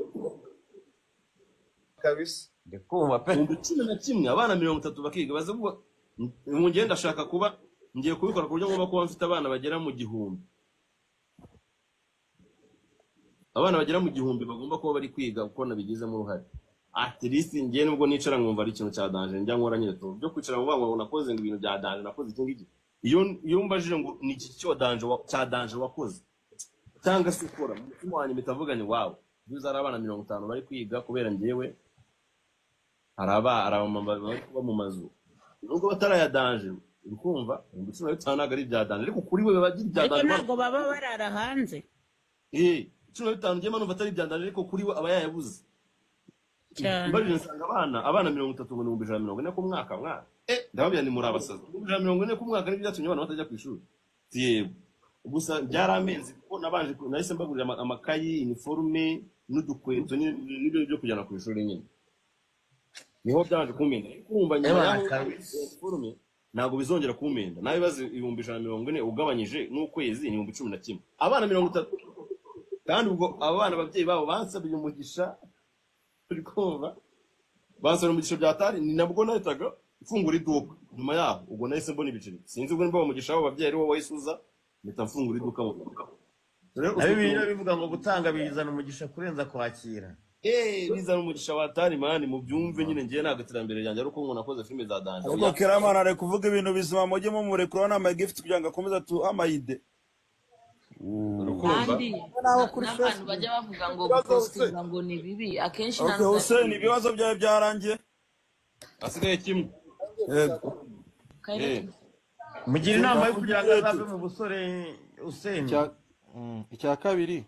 kabisa ndikumva pe 11 abana 30 bakiga bazi ngo ngenda ashaka kuba ngiye kubikora ku buryo ngomba kuba mfite abana bagera mu 1000 abana bagera mu 1000 bagomba kuba bari kwiga uko nabigizemo uruhare at least ngiye nubwo nicara nkumva ari ikintu cya danger njya nkora nyine to byo kwicara ngo nakoze ngo ibintu bya danger nakoze iki ngiki iyo mbajije ngo ni iki cyo danger wakoze cyangwa se ukora mu mutima wanjye mitavuganye wawe biza ari abana 50 bari kwiga kubera ngewe araba bari kuba mu mazu nubwo bataraya danger ukumva ndusura bitanaga ari bya danger ariko kuri we bagira bya danger ntabwo baba barara hanze cumi na bitanu njye manumva atari bya danger ariko kuri we aba yayabuze mbajije nsanga abana 30 ngo 140 ku mwaka ndababya ni muri abasaza 140 ku mwaka n'ibyo byatumye abana batajya ku ishuri yego gusa byaramenze kuko nabanje nahise mbagurira amakayi uniforme n'udukweto n'ibyo byo kujyana ku ishuri nyine niho byaje kumenda kumva nyuma ya uniforme ntago bizongera kumenda nawe bazi 140 ugabanyije n'ukwezi ni 11 abana 30 kandi ubwo abana ababyeyi babo bansabye umugisha uri kumva bansabye umugisha byatari ni nabwo nahitaga mfungura iduka nyuma yaho ubwo nahise mbona ibiceri sinzi ubwo nimba umugisha wabo babyeyi ari wowe wayisuza mpita mfungura iduka mu Ibintu bivuga ngo gutanga bizana umugisha kurenza kwakira. Bizana umugisha watari mani mu byumve nyine ngiye nagatirambere yanjye ari uko umuntu akoze filime za danje. Ubwo Keramana ari kuvuga ibintu bizima mujye mu murekura na my gift kugira ngo akomeza tu amayide. Kandi n'abantu bajya bavuga ngo gupostinga ngo ni bibi akenshi nta Hussein ibibazo byawe byarangiye. Asigaye kimwe. Yego. Mugira inama yo kugira ngo azave mu busore Hussein. Icya kabiri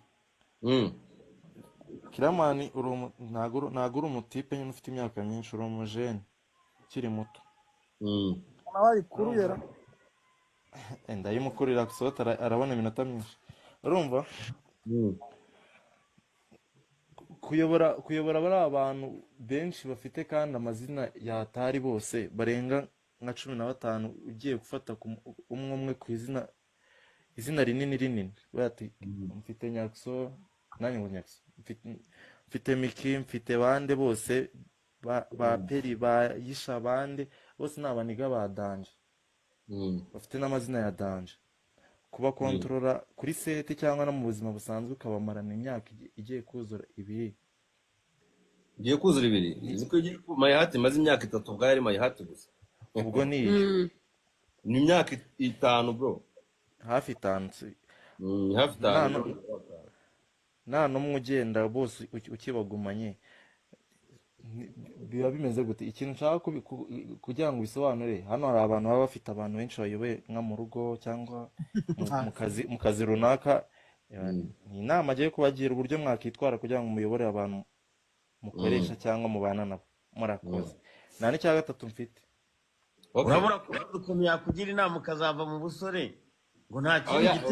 Kiramani nagura umutipe nyine ufite imyaka myinshi uri umujene ukiri muto nabaye kuruyera ndayimukurira gusohota arabona iminota myinshi urumva kuyobora bari abantu benshi bafite kandi amazina yatari bose barenga nka 15 ugiye gufata umwe ku izina rinini bati mfite Nyakso nanjye ngo Nyakso mfite Miki mfite bande bose ba Peri ba Yisha bande bose nabaniga ba danje bafite n'amazina ya danje kuba kontrola kuri sete cyangwa no mu buzima busanzwe ukabamarana imyaka igiye kuzura 2 igiye kuzura 2 iziko igiye mayihati maze imyaka 3 bwari mayihati gusa ubwo ni imyaka 5 bro hafi 5 hafi 5 nta n'umwe ugenda bose ukibagumanye biba bimeze gute ikintu nshaka kugira ngo bisobanure hano hari abantu baba bafite abantu benshi bayoboye nka mu rugo cyangwa mu kazi runaka ni inama agiye kubagira uburyo mwakitwara kugira ngo muyobore abantu mukoresha cyangwa mubana nabo murakoze nta n'icya gatatu mfite urabura ukuntu yakugira inama ukazava mu busore ngo nta kintu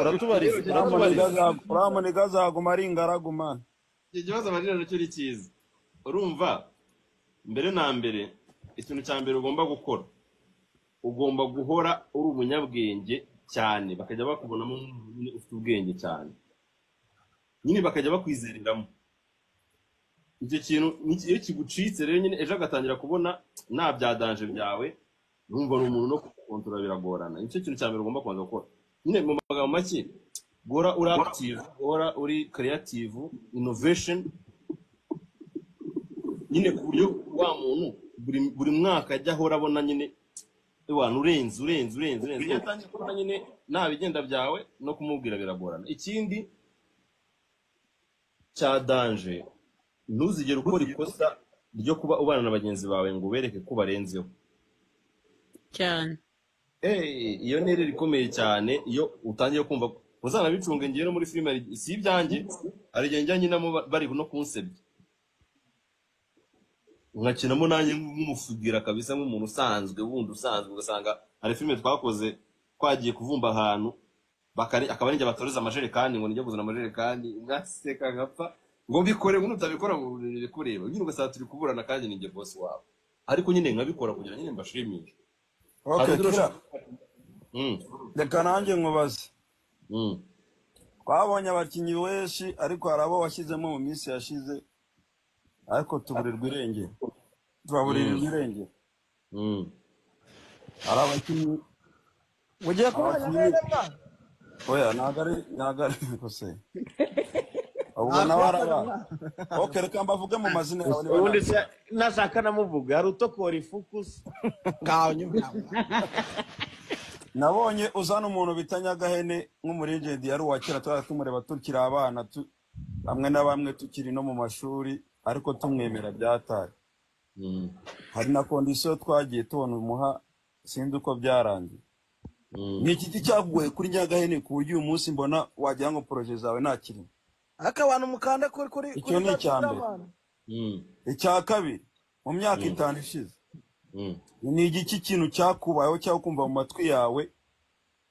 uratubariza uramuniga azaguma ari ingaragu man ikibazo amarira nacyo ari cyiza urumva mbere na mbere ikintu cya mbere ugomba gukora ugomba guhora uri umunyabwenge cyane bakajya bakubonamo ufite ubwenge cyane nyine bakajya bakwizereramo icyo kintu iyo kigucitse rero nyine ejo agatangira kubona nta byadanje byawe urumva ari umuntu no kukontrola biragorana nicyo kintu cya mbere ugomba kubanza gukora nyine mu magambo make gora uri active gora uri creative innovation nyine ku buryo wa muntu buri mwaka ajya ahora abona nyine Ewana urenze iyo atangiye kubona nyine nta bigenda byawe no kumubwira biragorana. Ikindi cya danje ntuzigere ukora ikosa ryo kuba ubana na bagenzi bawe ngo ubereke ko barenzeho cyane. Iyo ntere rikomeye cyane iyo utangiye kumva uzanabicunge ngiye no muri filime si ibyanjye ari njye namo bari no kunsebya nkakinamo nanjye nk'umufugira kabisa nk'umuntu usanzwe ugasanga hari filime twakoze twagiye kuvumba ahantu akaba ninjye batoreza amajerekani ngo nijye kuzana amajerekani ngaseka ngapfa ngo mbikore ngo nutabikora ngo kureba nyine ugasanga turi kuburana kandi ninjye boss wabo ariko nyine nkabikora kugira nyine mbashimishe. Reka nanjye nkubaze. Twabonye abakinnyi benshi ariko hari abo washyizemo mu minsi yashize ariko tuburirwa irengero. Hari abakinnyi ugiye kubona neza mwana. Oya nagari kose. Ubona waraba. Okay, reka mbavuge mu mazina yawe. Ubundi nashaka namuvuga hari utokora ifukusi. Ngaho nyuma. Nabonye uzana umuntu bitanyagahene nk'umuregende yari wakira tumureba tukiri abana hamwe na bamwe tukiri no mu mashuri ariko tumwemera byatari. Hari na condition twagiye tubona umuha sinzi uko byarangiye. Ni iki cyaguye kuri Nyagahene ku buryo uyu munsi mbona wagira ngo projet zawe ntakiri. Akabantu mukanda kuri icyo ni icyambere. Icya kabiri mu myaka 5 ishize. Ni igiki kintu cyakubayeho cyaho kumva mu matwi yawe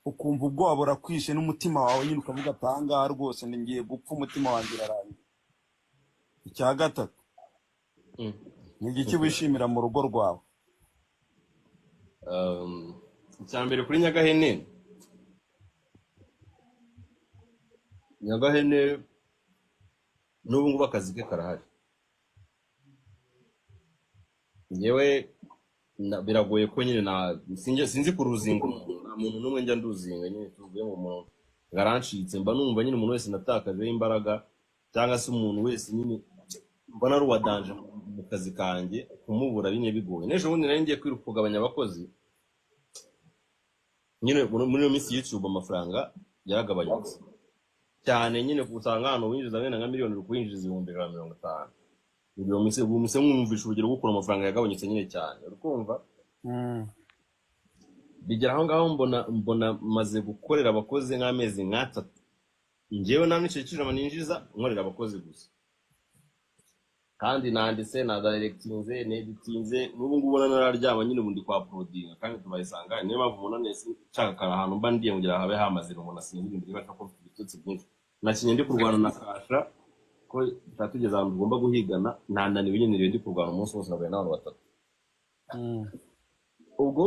ukumva ubwoba burakwishe n'umutima wawe nyine ukavuga atanga rwose ngiye gupfa umutima wanjye ararangiye. Icya gatatu ni igiki wishimira mu rugo rwawe? Icyambere kuri Nyagahene n'ubu ngubu akazi ke karahari. Ngewe biragoye ko nyine sinzi kuruzinga nta muntu n'umwe njya nduzinga nyine tuvuye mu muntu garancitse mba numva nyine umuntu wese natakajeho imbaraga cyangwa se umuntu wese nyine mbona ari uwadanje mu kazi kanjye kumubura binye bigoye. N'ejo bundi nari ngiye kwiruka kugabanya abakozi nyine muri iyo minsi YouTube amafaranga yaragabanyutse cyane nyine usanga hano winjiza wenda nka miliyoni uri kwinjiza 150. Iyo mise mwumvisha urugero gukora amafaranga yagabanyutse nyine cyane urukumva. Bigera aho ngaho mbona maze gukorera abakozi nk'amezi 3 ngewe nta n'icyo kijama ninjiza nkorera abakozi gusa kandi nanditse na directinze neditinze n'ubu ngubu nararyama nyine ubundi kwa prodinga kandi tubayisanga niyo mpamvu umuntu nese nshaka ahantu mba ndiye kugira habe hamaze umuntu asinzi ibintu bibasha ko bitutse byinshi nakinye ndi kurwana na Kasha ko tatugeze ahantu tugomba guhigana ntananiwe nyine ndi kurwana umunsi wose nabaye n'abantu batatu. Ubwo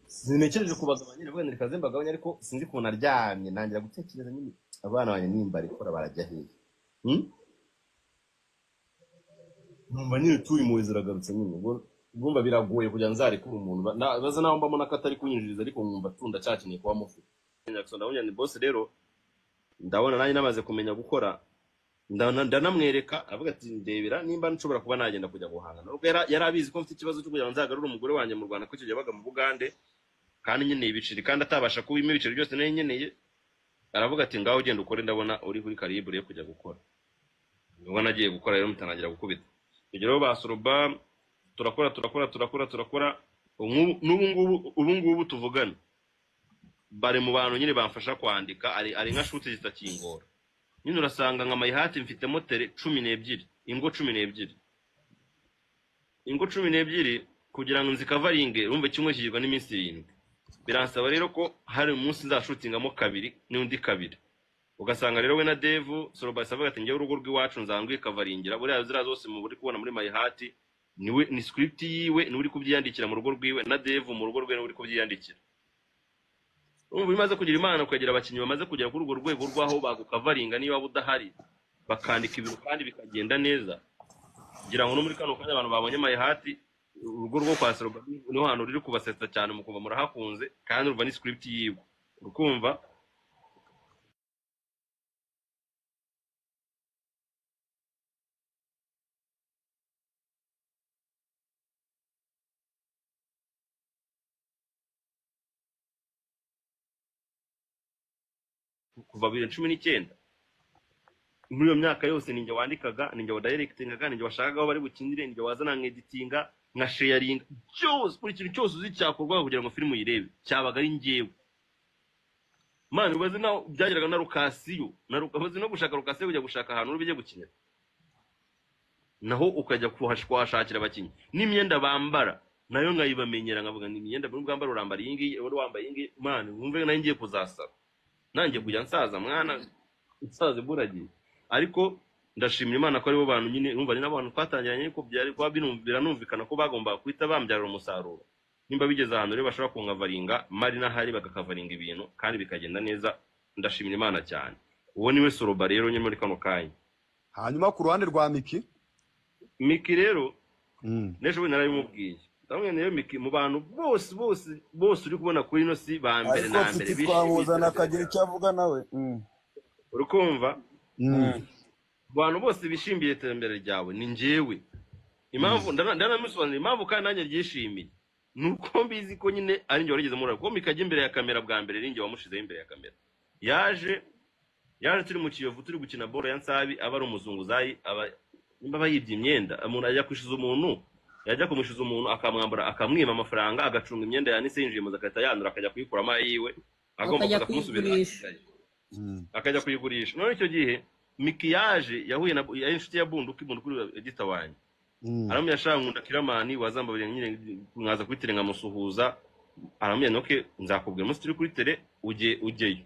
sinekereje kubagabanya nyine bwene rikaze mbagabanya ariko sinzi ko naryamye nangira gutekereza nyine abana banye nimba rikora barajya hehe. Numva nyine turi mu ziragarutse nyine ubwo biragoye kujya nzari kuri umuntu baza naho mbamo nakatari kunyinjiriza ariko nkumva tunda cyakeneye kuba mufu. Jackson ndabonye ni boss rero ndabona nanjye namaze kumenya gukora ndanamwereka avuga ati ndebera nimba nshobora kuba nagenda kujya guhangana. Ubwo yarabizi ko mfite ikibazo cyo kugira ngo nzagarure umugore wanjye mu Rwanda ko cyo yabaga mu Bugande kandi nyine ibiciri kandi atabasha kubima ibiciri byose nayo nyeneye aravuga ati ngaho ugenda ukore ndabona uri kuri karibre yo kujya gukora. Ubwo nagiye gukora rero mutangira gukubita. Rero basoroba turakora ubu ngubu tuvugana bare mu bantu nyine bamfasha kwandika ari nka shoot zitakingora nyine urasanga nka mayihati mfite motere 12 ingo 12 kugira ngo nzikavaringe urumve kimwe kigirwa n'iminsi 7 biransaba rero ko hari umunsi nzashutingamo 2 n'undi 2 ugasanga rero we na Devu soroba savuga ati ngiye urugo rw'iwacu nzangwe kavaringira buriya zira zose mu buri kubona muri mayihati ni script yiwe ni uri kubyiyandikira mu rugo rwiwe na Devu mu rugo rwe ni uri kubyiyandikira. Ubu bimaze kugira imana kwegera abakinnyi bamaze kugera kuri urwo rwego rwaho bagukavaringa niba budahari bakandika ibintu kandi bikagenda neza kugira ngo no muri kano kanya abantu babonye mayihati urugo rwo kwa soroba niho hantu riri kubasetsa cyane mu kuva murahakunze kandi urva ni script yiwe urukumva. kuva 2019 muri iyo myaka yose ninjye wandikaga, ninjye wa directingaga, ninjye washakaga aho bari bukinire, ninjye wazana nk'editinga nka sharing cyose, buri kintu cyose uzi cyakorwa kugira ngo filime uyirebe cyabaga ari njyewe. Man, ubaze naho byageraga na lokasiyo, ubaze no gushaka lokasiyo kujya gushaka ahantu uri bijye gukinira, naho ukajya kuhashakira abakinnyi n'imyenda bambara nayo nkayibamenyera, nkavuga ni imyenda muri bwambara urambara iyi ngiyi, uri wambaye iyi ngiyi, man wumve nayo ngiye kuzasaba, nanjye kujya nsaza mwana nsaze buragiye. Ariko ndashimira Imana ko aribo bantu nyine numva ni n'abantu twatangiranye ko byari kwa biranumvikana ko bagomba kwita bambyarira umusaruro. Nimba bigeze ahantu rero bashobora kunkavaringa mari n'ahari bagakavaringa ibintu kandi bikagenda neza, ndashimira Imana cyane. Uwo niwe Soroba rero nyine muri kano kanya. Hanyuma ku ruhande rwa Miki rero nejo we narabimubwiye, ndamwe niyo Miki mu bantu bose uri kubona kuri ino si ba mbere na mbere bishimye akagira icyo avuga nawe urukumva. Abantu bose bishimiye iterambere ryawe ni njyewe. Impamvu ndanamusobanurira impamvu kandi nanjye ryishimiye nuko mbizi ko nyine ari njye warigeze muri ko Miki ajya imbere ya kamera bwa mbere, ninjye wamushizeho imbere ya kamera. Yaje turi mu Kiyovu turi gukina ball ya Nsabi, aba ari umuzunguzayi, nimba bayibye imyenda, umuntu ajya kwishyuza umuntu, yajya kumushyuza umuntu akamwambara akamwima amafaranga, agacunga imyenda yanise yinjiye mu zakata yandura akajya kuyikuramo yiwe, agomba kuza kumusubira akajya kuyigurisha. None icyo gihe Miki yahuye na inshuti ya Bunduki kuri editor wanjye, aramubwira ashaka nkunda Kiramani wazambabire nyine mwaza kuri tele nkamusuhuza, aramubwira noke nzakubwira umunsi turi kuri tele ujyeyo.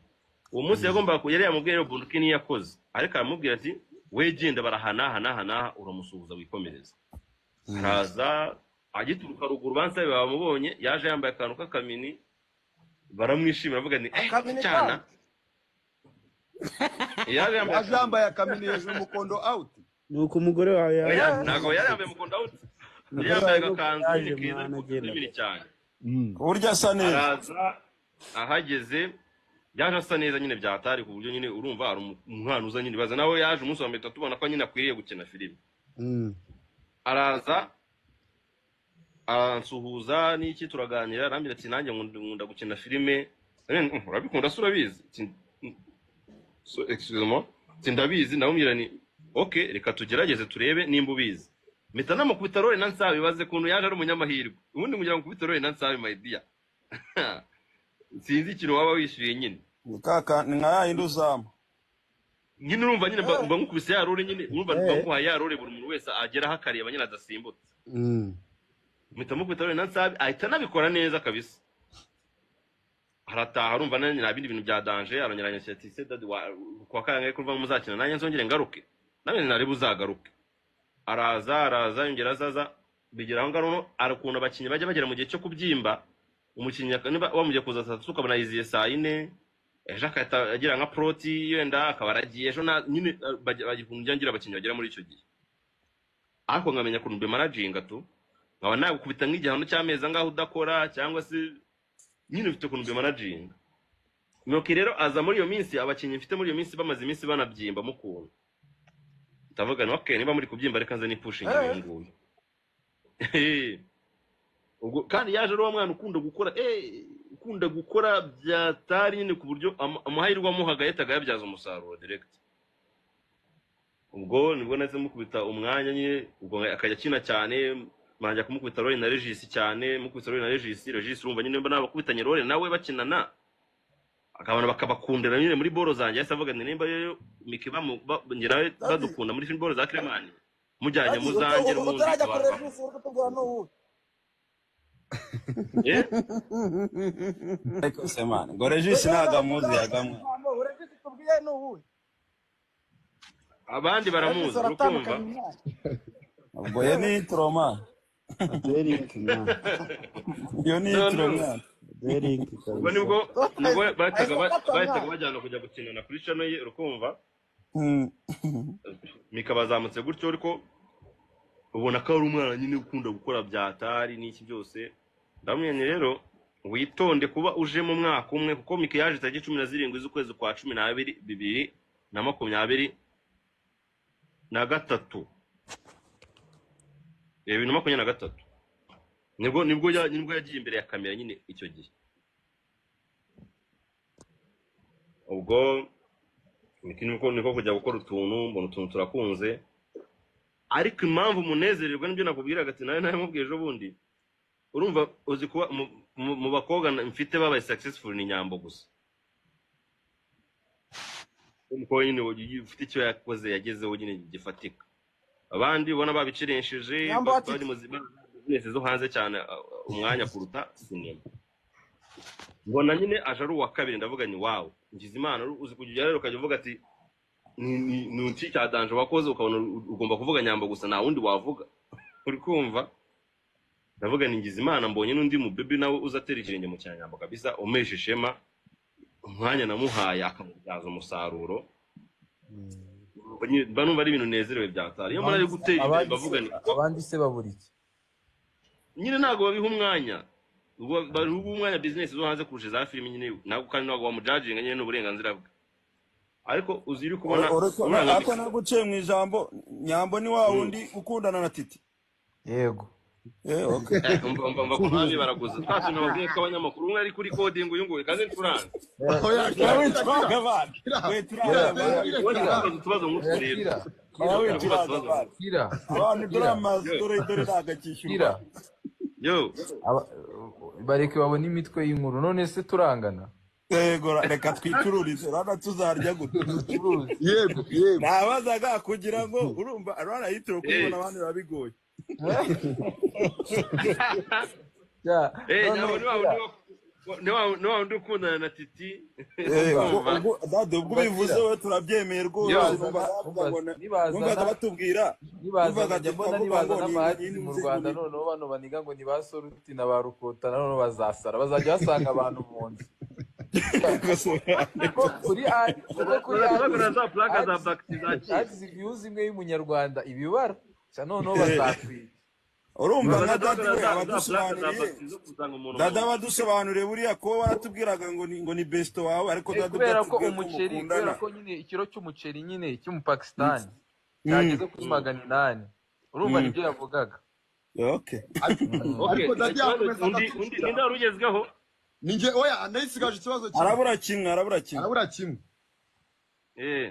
Uwo munsi yagomba yari yamubwiye rero Bunduki ni yakoze, ariko aramubwira ati we genda barahana uramusuhuza wikomereza. Araza agituruka ruguru bansabe bamubonye, yaje yambaye akantu k'akamini, baramwishimira bavuga ni cyana yambaye akamini hejuru umukondo out. Nuko umugore wawe ntago yari yambaye umukondo out, yambaye agakanzu keza n'ibiri cyane burya asa neza. Araza ahageze yaje asa neza nyine byatari ku buryo nyine urumva ari umwana uza nyine baza nawe yaje umunsi wa mbere tubona ko nyine akwiriye gukina filime. Araza ansuhuza n'iki turaganira, arambira ati nanjye nkunda gukina filime. Urabikunda se urabizi? So excuse moi, sindabizi. Ndamubwira ni okay, reka tugerageze turebe nimba ubizi. Mpita namukubita Role na Nsabi, baze kuntu yaje ari umunyamahirwe, ubundi mugira ngo kubita Role na Nsabi my dear. Sinzi ikintu waba wishyuye nyine kaka, ni nka yayindi uzama nyine, urumva nyine mba nkukubise ya Role nyine, urumva mba nkuhaye ya Role buri muntu wese ageraho akareba nyine adasimbutse. Mpita mukubita Role na Nsabi ahita nabikora neza kabisa. Harataha urumva nanjye nabindi bintu bya danger, aronyeranya ati se dadi kwa kangahe kuva muzakina nanjye nzongere ngaruke, nanjye nari buzagaruke. Araza yongera azaza bigeraho ngaruno arakunda abakinnyi bajya bagera mu gihe cyo kubyimba, umukinnyi niba wamugiye kuza saa 3 ukabona yiziye saa 4, ejo akahita agira nka proti yenda akaba aragiye ejo nyine bagikunda ngira abakinnyi bagera muri icyo gihe. Ariko ngamenya kuntu be managinga tu nkaba nagukubita nk'igihano cy'amezi angaho udakora, cyangwa se nyine ufite kuntu be managinga. Nuko rero aza muri iyo minsi, abakinnyi mfite muri iyo minsi bamaze iminsi banabyimba mukunda, ndavuga ni okay, niba muri kubyimba reka nze ni pushing iyo nguyu. Ubwo kandi yaje ari wa mwana ukunda gukora byatari nyine ku buryo amahirwe amuhaga yataga yabyaza umusaruro direct. Ubwo nibwo naze mukubita umwanya nyine, ubwo akajya kina cyane, manja kumukubita Role na Regis cyane, mukubita Role na Regis urumva nyine mba nabakubitanye Role nawe bakinana, akabana bakabakundira nyine muri boro zanjye. Yase avuga ni nimba rero Miki ngirawe badukunda muri film boro za Clemani mujyanye muzange n'umuntu ariko semana ngo Regis nagamuzi yagamwe abandi baramuzi urukumva. ubwo ye ni trauma Derek na yo ni trauma Derek. Ubwo nibwo bahitaga bajyana kujya gukinana kuri channel ye urukumva. Miki bazamutse gutyo, ariko ubona ko ari umwana nyine ukunda gukora byatari n'iki byose. Ndamwenye rero witonde kuba uje mu mwaka umwe, kuko Miki yaje tariki 17 z'ukwezi kwa 12 2023 2023 nibwo yagiye imbere ya kamera nyine icyo gihe. Ubwo niko kujya gukora utuntu mbona utuntu turakunze ariko impamvu munezererwa nibyo nakubwiraga ati nawe mubwiye ejo bundi urumva uzi kuba mu bakobwa mfite babaye successful ni Nyambo gusa umukobwa nyine ufite icyo yakoze yagezeho nyine gifatika abandi ubona babiciresheje bari mu business zo hanze cyane umwanya kuruta sinema mbona nyine aje ari uwa kabiri ndavuga ni wow ngize Imana uzi kujya rero ukajya uvuga ati ni unci cya danje wakoze ukabona ugomba kuvuga Nyambo gusa nta wundi wavuga uri kumva ndavuga ni ngize Imana mbonye n'undi mu baby nawe uzatera ikirenge mu cyanyambo kabisa umeshe shema umwanya namuhaye akamubyaza umusaruro banumva ari ibintu nezerewe byatari iyo muri gutera imbere bavuga ni abandi se baburiki nyine ntago babiha umwanya bari umwanya business zo hanze kurusha za filime nyine ntabwo kandi ntabwo bamujudginga nyine n'uburenganzira bwe ariko uziri kubona ariko naguciye mu ijambo Nyambo ni wa wundi ukundana na Titi yego okay umva ko babi baraguza twase nababwiye ko abanyamakuru umwe ari kuri coding uyu nguyu kaze turanze yawe twaga bana we turaga tubazo muturira yawe turaga kira abantu drama dore nagakishyura yo bareke babone imitwe y'inkuru none se turangana yego reka twicururize rana tuzarya gute yego nabazaga kugira ngo urumva arana yitiro kubona abandi babigoye no wundi ukundana na Titi dade ubwo bivuze we turabyemeye rwose numvaga batubwira nibaza n'amahagiri mu Rwanda noneho bano baniga ngo ni ba Soruti na ba Rukota noneho bazasara bazajya basanga abantu mu nzu kuri adi views imwe y'umunyarwanda ibibara noneho bazakwiye urumva nka dade we abadusobanuriye buriya ko baratubwiraga ngo ni best wawe ariko dade kubera ko umuceri kubera ko nyine ikiro cy'umuceri nyine cy'umupakistani cyageze kuri 800 urumva nibyo yavugaga okay ariko dade undi ndaro ugezweho ninge oya ndayisigaje ikibazo kimwe arabura kimwe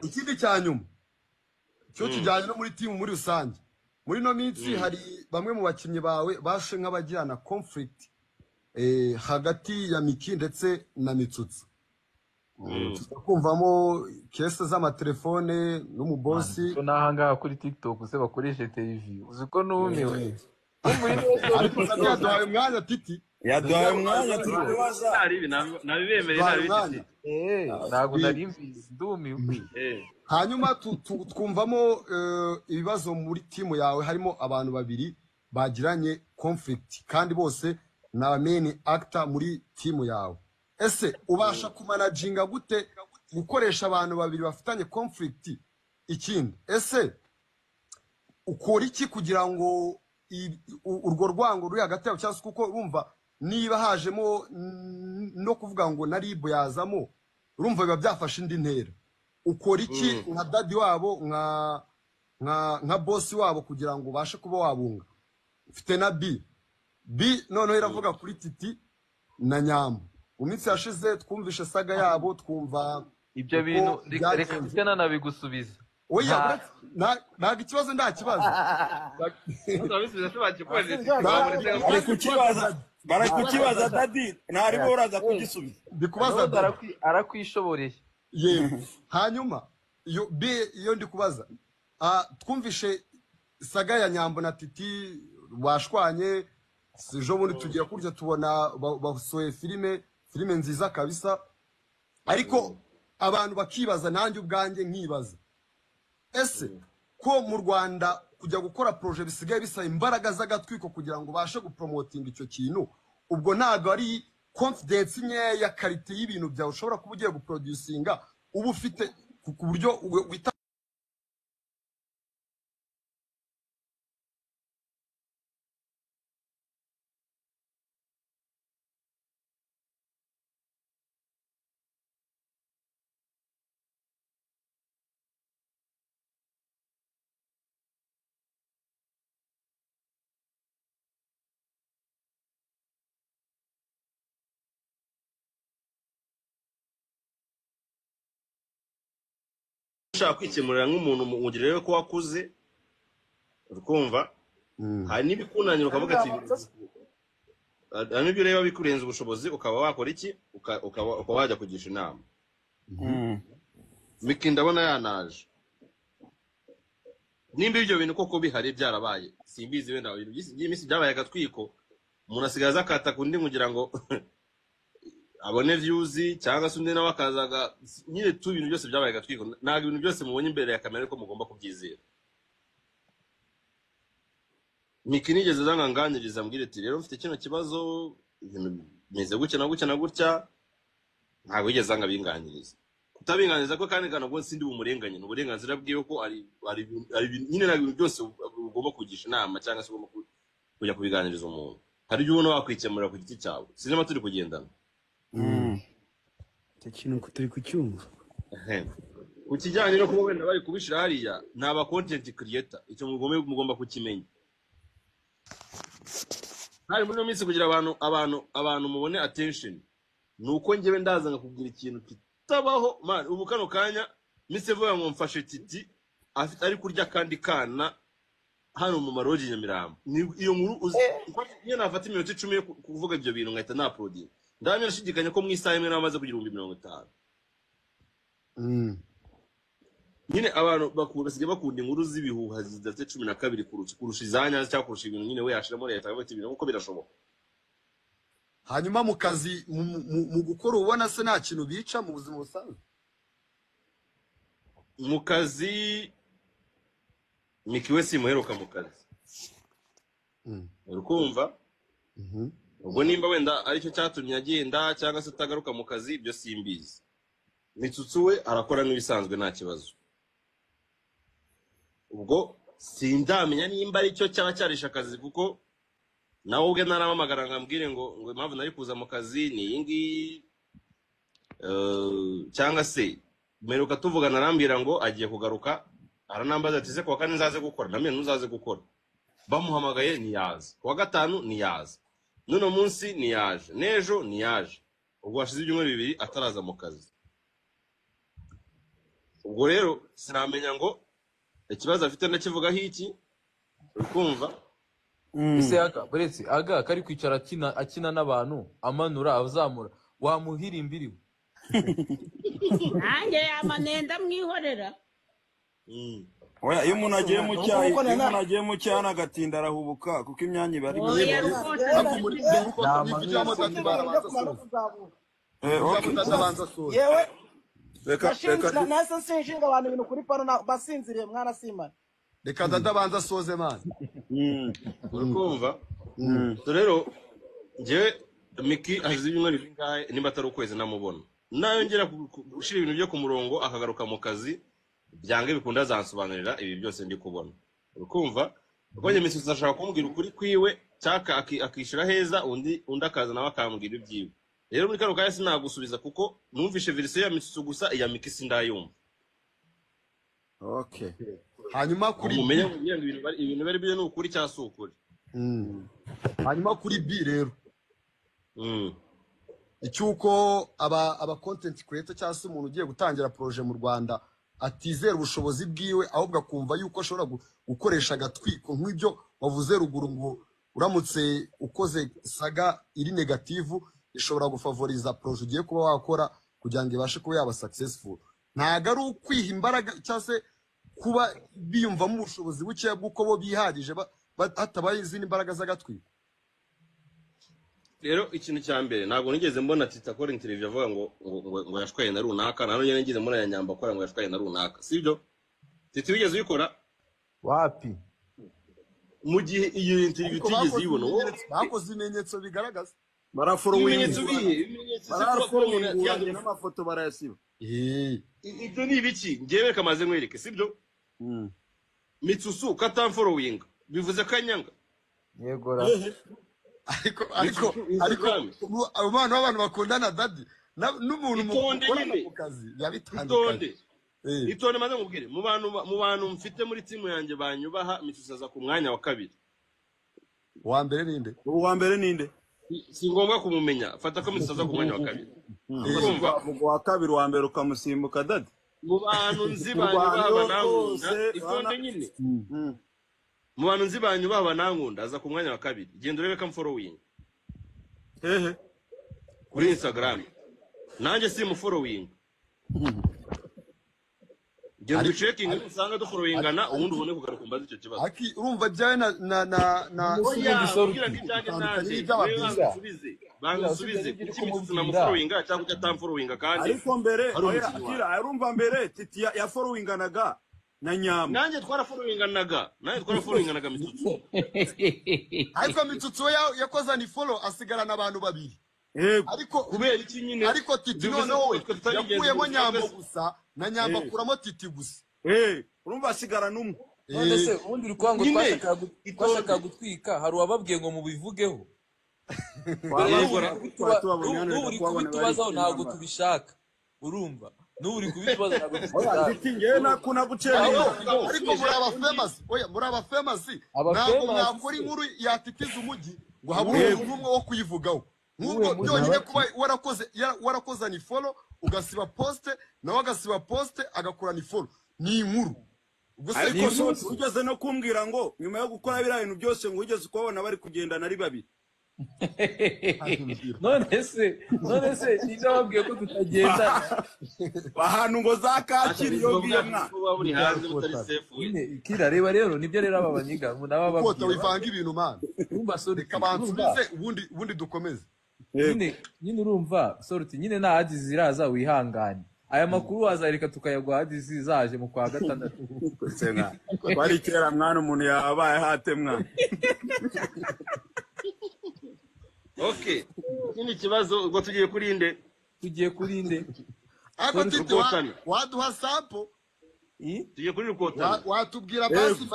ikindi cyanyuma cyo kijyanye no muri team muri rusange muri no minsi hari bamwe mu bakinnyi bawe bashe nk'abagirana conflict hagati ya Miki ndetse na Mitsutsi kumvamo kese z'amatelefone n'umubosi so nahanga kuri TikTok se bakoreshe TV uziko numiwe ariko yaduhaye umwanya Titi yaduhaye umwanya tubibaza nabibemereye nabi ntabwo nari mbizi ndumiwe hanyuma twumvamo ibibazo muri timu yawe harimo abantu babiri bagiranye conflict kandi bose na main actor muri timu yawe ese ubasha kumanaginga gute gukoresha abantu babiri bafitanye conflict ikindi ese ukora iki kugira ngo urwo rwango ruri hagati yabo cyangwa kuko urumva niba hajemo no kuvuga ngo na ribu yazamo urumva biba byafashe indi ntera ukora iki nka dadi wabo nka boss wabo kugira ngo ubashe kuba wabunga ufite na B noneho iravuga kuri Titi na Nyambo mu minsi yashize twumvishe saga yabo twumva ibyo bintu reka tujyana nabigusubiza oya ntabwo ikibazo nta kibazo bari kukibaza dadi ntarimo uraza kugisubiza ndikubaza arakwishoboreye yewe hanyuma iyo ndi kubaza twumvishe saga ya Nyambo na Titi bashwanye ejo bundi tugiye kurya tubona basohoye filime nziza kabisa ariko abantu bakibaza nanjye ubwanjye nkibaza ese ko mu Rwanda kujya gukora projet bisigaye bisaba imbaraga z'agatwiko kugira ngo bashe gupromoting icyo kintu ubwo ntago ari confidence nkeya quality y'ibintu byawe ushobora kuba ugiye guproducinga uba ufite ku buryo ushaka kwikemurira nk'umuntu mugirire ko wakuze urukumva hari n'ibikunanira ukavuga ati hari n'ibyo ureba bikurenza ubushobozi ukaba wakora iki ukaba wajya kugisha inama Miki ndabona yanaje nimba ibyo bintu koko bihari byarabaye simbizi wenda ibintu by'imisi byabaye agatwiko umuntu asigaza akata kundi kugira ngo abone views cyangwa se undi nawe akazaga nyine tu ibintu byose byabaye agatwiko ntabwo ibintu byose mubonye imbere ya kamera ko mugomba kubyizera Miki nigeze zanganganiriza mbwire ati rero mfite kino kibazo ibintu meze gutya na gutya na gutya ntabwo yigeze ngabinganiriza kutabinganiza ko kandi kana bwo sindi bumurenganye n'uburenganzira bwiwe ko ari nyine ntabwo ibintu byose ugomba kugisha inama cyangwa se ugomba kujya kubiganiriza umuntu hari ibyo ubona wakwikemurira ku giti cyawe sinema turi kugendana ikintu turi kucyumva ku kijyanye no kuba wenda bari kubishira hariya ni aba content creator icyo mugomba kukimenya hari muri minsi kugira abantu mubone attention nuko njyewe ndaza ngakubwira ikintu kitabaho man ubu kano kanya mise vuga ngo mfashe titi afite ari kurya kandi kana hano mu maroji Nyamirambo iyo nkuru iyo nafata iminota 10 yo kuvuga ibyo bintu ngahita na upload ndamye nashidikanya ko mu isaha imwe namaze kugira 50. Nyine abantu basigaye bakunda inkuru z'ibihuha zidafite 12 kurusha izanya cyangwa kurusha ibintu nyine we yashiramo leta avuga ibintu uko birashoboka. Hanyuma mu kazi mu gukora ubona se nta kintu bica mu buzima busanzwe. Mu kazi Miki we simuheruka mu kazi. Urukumva? Ubwo nimba wenda aricyo cyatumye agenda cyangwa se utagaruka mu kazi ibyo simbizi. Mitsutsu we arakora n'ibisanzwe nta kibazo. Ubwo sindamenya nimba aricyo cyaba cyarisha akazi kuko nawe ubwe naramamagara ngambwire ngo impamvu nari kuza mu kazi ni ingi cyangwa se meruka tuvugana arambwira ngo agiye kugaruka aranambaza ati se kwa kane nzaze gukora namwe ntuzaze gukora bamuhamagaye niyaza kwa gatanu niyaza none munsi niyaje nejo niyaje ubwo hashize ibyumweru 2 ataraza mu kazi. Ubwo rero sinamenya ngo ikibazo afite ndakivuga hiki ukumva ise buretse aga kari kwicara akina n'abantu amanura azamura wamuhirimbiriwe nanjye yamanenda mwihorera. Oya iyo umuntu agiye mu cyana agatinda arahubuka kuko imyanya ibari yewe reka nasa sinshinga abantu ibintu kuri pano basinziriye mwana simana reka dadabanza soze man urukumva rero ngewe Miki azize ibyumweru bingahe nimba atari ukwezi namubona nayo ngera gushira ibintu byo ku murongo akagaruka mu kazi byange bikunda zansobanurira ibi byose ndi kubona urukumva ubonye Miki uzashaka kumbwira ukuri kwiwe cyaka akishira heza undi akaza nawe akambwira ibyiwe. Rero muri kano kaya sinagusubiza kuko numvishe version ya Mitsutsu gusa iya Miki sindayumva. Okay. Hanyuma kuri mumenye ibintu bari byo n'ukuri cyasukuri. Hanyuma kuri B rero. Icyuko aba content creator cyangwa se umuntu ugiye gutangira projet mu Rwanda atizera ubushobozi bwiwe ahubwo akumva yuko ashobora gukoresha agatwiko nk'ibyo wavuze ruguru ngo uramutse ukoze saga iri negative ishobora gufavoriza projet ugiye kuba wakora kugira ngo ibashe kuba yaba successful. Ntago ari ukwiha imbaraga cyangwa se kuba biyumvamo ubushobozi buke bw'uko bo bihagije hatabaye izindi imbaraga z'agatwiko. Rero ikintu cya mbere ntabwo nigeze mbona Tita akora interview avuga ngo yashwaye na runaka nano nyene ngize muri yanyamba akora ngo yashwaye na runaka sibyo Tita wigeze uyikora wapi mu gihe iyo interview tigeze yibona bakoze ibimenyetso bigaragaza ibimenyetso yandi n'amafoto barayasiba ibyo ni ibiki ngewe kamaze nkwereke sibyo Mitsutsu katamfollowing bivuze kanyanga yegora ariko abana b'abantu bakundana dadi n'umuntu mu kazi yabitandukanye itonde maze mubwire mu bantu mfite muri timu yanjye banyubaha Mitsutsu aza ku mwanya wa 2. Uwa mbere ninde si ngombwa kumumenya fata ko Mitsutsu aza ku mwanya wa 2 mu wa 2 wa mbere ukamusimbuka dadi mu bantu nzi banyubaha nankunda ifonde nyine mu bantu nzi banyubaha nankunda aza ku mwanya wa kabiri genda urebe kam following hehe kuri Instagram nanjye si mu following genda checking usanga do followingana ubundi ubone kugaruka mbaza icyo kibazo aki urumva byawe na bangusubize kuki mututse na mu followinga cyangwa utatamfollowinga kandi ariko mbere akira arumva mbere titi ya followinganaga na nyama nanjye twara followinganaga mitsutsu ariko mitsutsu yakoza ni follow asigarana abantu babiri ariko kubera iki nyine ariko titi noneho yakuyemo nyambo gusa na nyamba kuramo titi gusa urumva asigara numwe none se ubundi uri kwango twashaka gutwika hari wababwiye ngo mubivugeho uri kubitubazaho ntabwo tubishaka urumva n'uri kubitubaza ntabwo tubishaka ngiye nakuna gucera ariko muri aba famous ntabwo mwakora inkuru yatitiza umujyi ngo habure umwe wo kuyivugaho nk'ubwo byonyine kuba warakoze ni follow ugasiba poste nawe agasiba poste agakora ni follow ni inkuru ariko so ugeze no kumbwira ngo nyuma yo gukora biriya bintu byose ngo ugeze kubona bari kugendana ari babiri none se ninde wabwiye ko tutagenda ahantu ngo zakakira iyo ngiyo mwa kira reba rero nibyo rero aba banyiga naba babwiye ko wivanga ibintu man urumva sorry kabansubize ubundi dukomeze nyine urumva sorry nyine na hadi ziraza wihangane aya makuru wazareka tukayagwa hadi zizaje mu kwa gatandatu senga bari kera mwana umuntu yabaye hate mwana okay nini kibazo ubwo tugiye kuri inde ako titi waduha sample tugiye kuri rukotana watubwira basi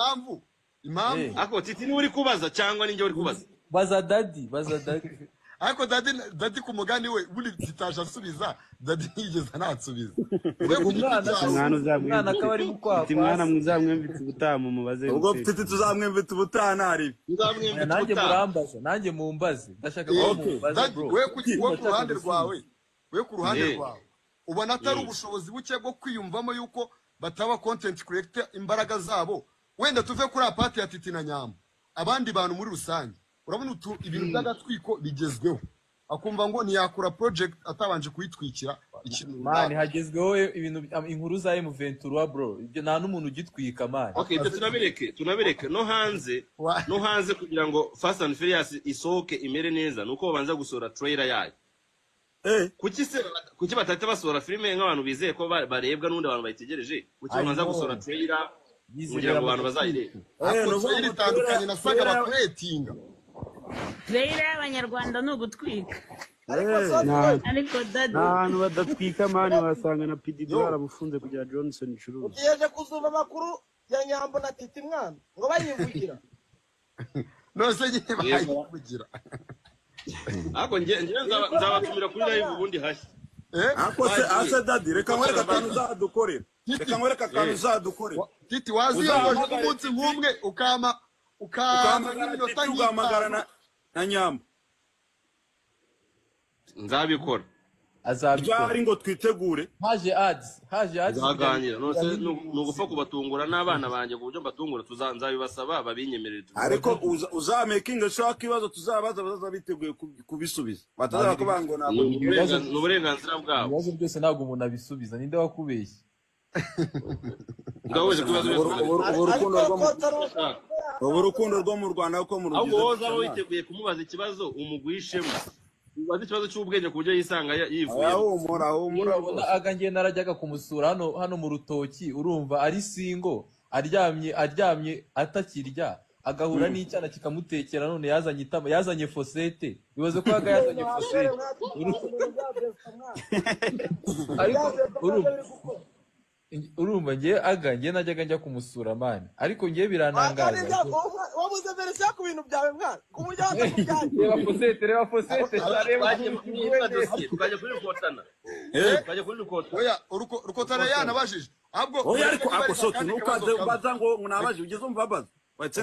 impamvu ako titi ni uri kubaza cyangwa ninjye uri kubaza baza dadi ariko dadi ku mugani we buri zitasha asubiza dadi yigeze anatsubiza umwana akaba ari mukwaha mwana muzamwemvitse ubutamu mubaze ubwo titi tuzamwemvitse ubutana ari nanjye murambaza nanjye mumbaze ndashaka ko mumbaza bro we ku ruhande rwawe ubona atari ubushobozi buke bwo kwiyumvamo yuko bataba content creator imbaraga zabo wenda tuve kuri apati ya titi na nyamba abandi bantu muri rusange urabona ibintu by'agatwiko bigezweho akumva ngo ntiyakora project atabanje kuyitwikira ikintu mani hagezweho ibintu inkuru za M23 bro ibyo nta n'umuntu ugitwika mani okay ibyo tunabireke no hanze kugira ngo Fast and Furious isohoke imere neza nuko babanza gusora trailer yayo kuki batahita basora filime nk'abantu bizeye ko barebwa n'undi abantu bayitegereje kuki babanza gusora trailer kugira ngo abantu bazayirebe trailer itandukanye na saga bakuretinga trailer y'abanyarwanda ni ugutwika ariko dadi ahantu badatwika mani wasanga na PDD barabufunze kugira Johnson icuruza ugiye kuzuba amakuru ya nyambo na titi mwana ngo bayivugira nose nyine bayivugira ako nzabatumira kuri live ubundi hashya ako se ase dadi reka nkwereka akantu uzadukorera titi waziyogoje umunsi nk'umwe ukama n'iminota ugahamagara na nyamba nzabikora byari ngo twitegure haje ads zaganira nose nugupfa kubatungura n'abana banjye ku buryo mbatungura nzabibasaba babinyemerere ariko uzamakinga shaka ibibazo tuzabaza bazaza biteguye kubisubiza batazaba kubango nabo n'uburenganzira bwabo ibibazo byose ntabwo umuntu abisubiza ninde wakubeshye ngahoje kubazo urukundo rwo mu Rwanda uko mu rugize ahubwo woza witeguye kumubaza ikibazo umugwishemo ubaze ikibazo cy'ubwenge ku buryo yisanga yivuye urabona agangiye narajyaga kumusura hano mu rutoki urumva ari singo aryamye atakirya agahura n'icyana kikamutekera none yazanye fosete bibaze ko yazanye fosete urumva ngiye najyaga njya kumusura mani ariko ngiye birantangaza wabuze verisiyo ku bintu byawe mwana ku buryo watakujyanye reba fosete tukajya kuri rukotana oya rukotana yanabajije oya ariko akosoti nukaze ubaza ngo nabaje ugeze umbabaza watse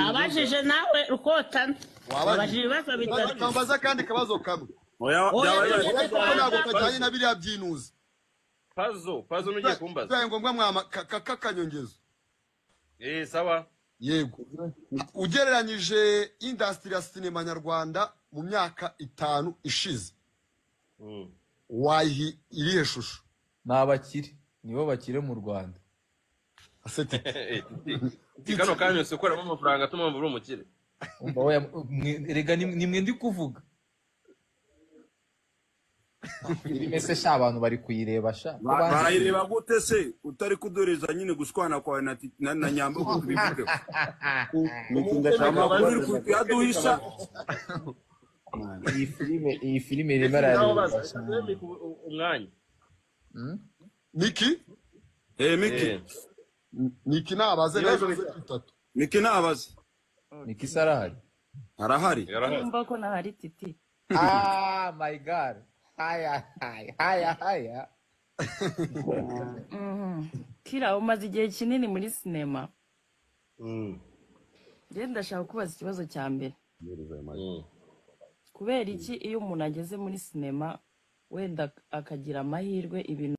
abajije nawe rukotana wabajije ibibazo bitatu kambaza kandi kabazo kamwe oya ntabwo kajyanye na biriya byinuza Pazo nugiye kumbaza. Bibaye ngombwa mwama kakanyongezo. Sawa. Yego. Ugereranyije industry ya cinema nyarwanda mu myaka 5 ishize. Wayi irihe shusho? Nabakire. Nibo bakire mu Rwanda. Asete. Kano kanyo sokora amafaranga tuma mvura umukire. Umva oya rega nimwe ndi kuvuga. Filime se sha abantu bari kuyireba sha. Barayireba gute se utari kudoreza nyine gushwana kwawe na nyambo kubivuge. Amakuru kuyaduhisha. Iyi filime irimo arareba umwanya. Niki? Miki. Niki nabaze neza 3. Niki nabaze. Niki sarahari. Arahari. Numva ko nahari titi. My god. Haya. Kira umaze igihe kinini muri sinema. Njye ndashaka kubaza ikibazo cya mbere. Kubera iki iyo umuntu ageze muri sinema wenda akagira amahirwe ibintu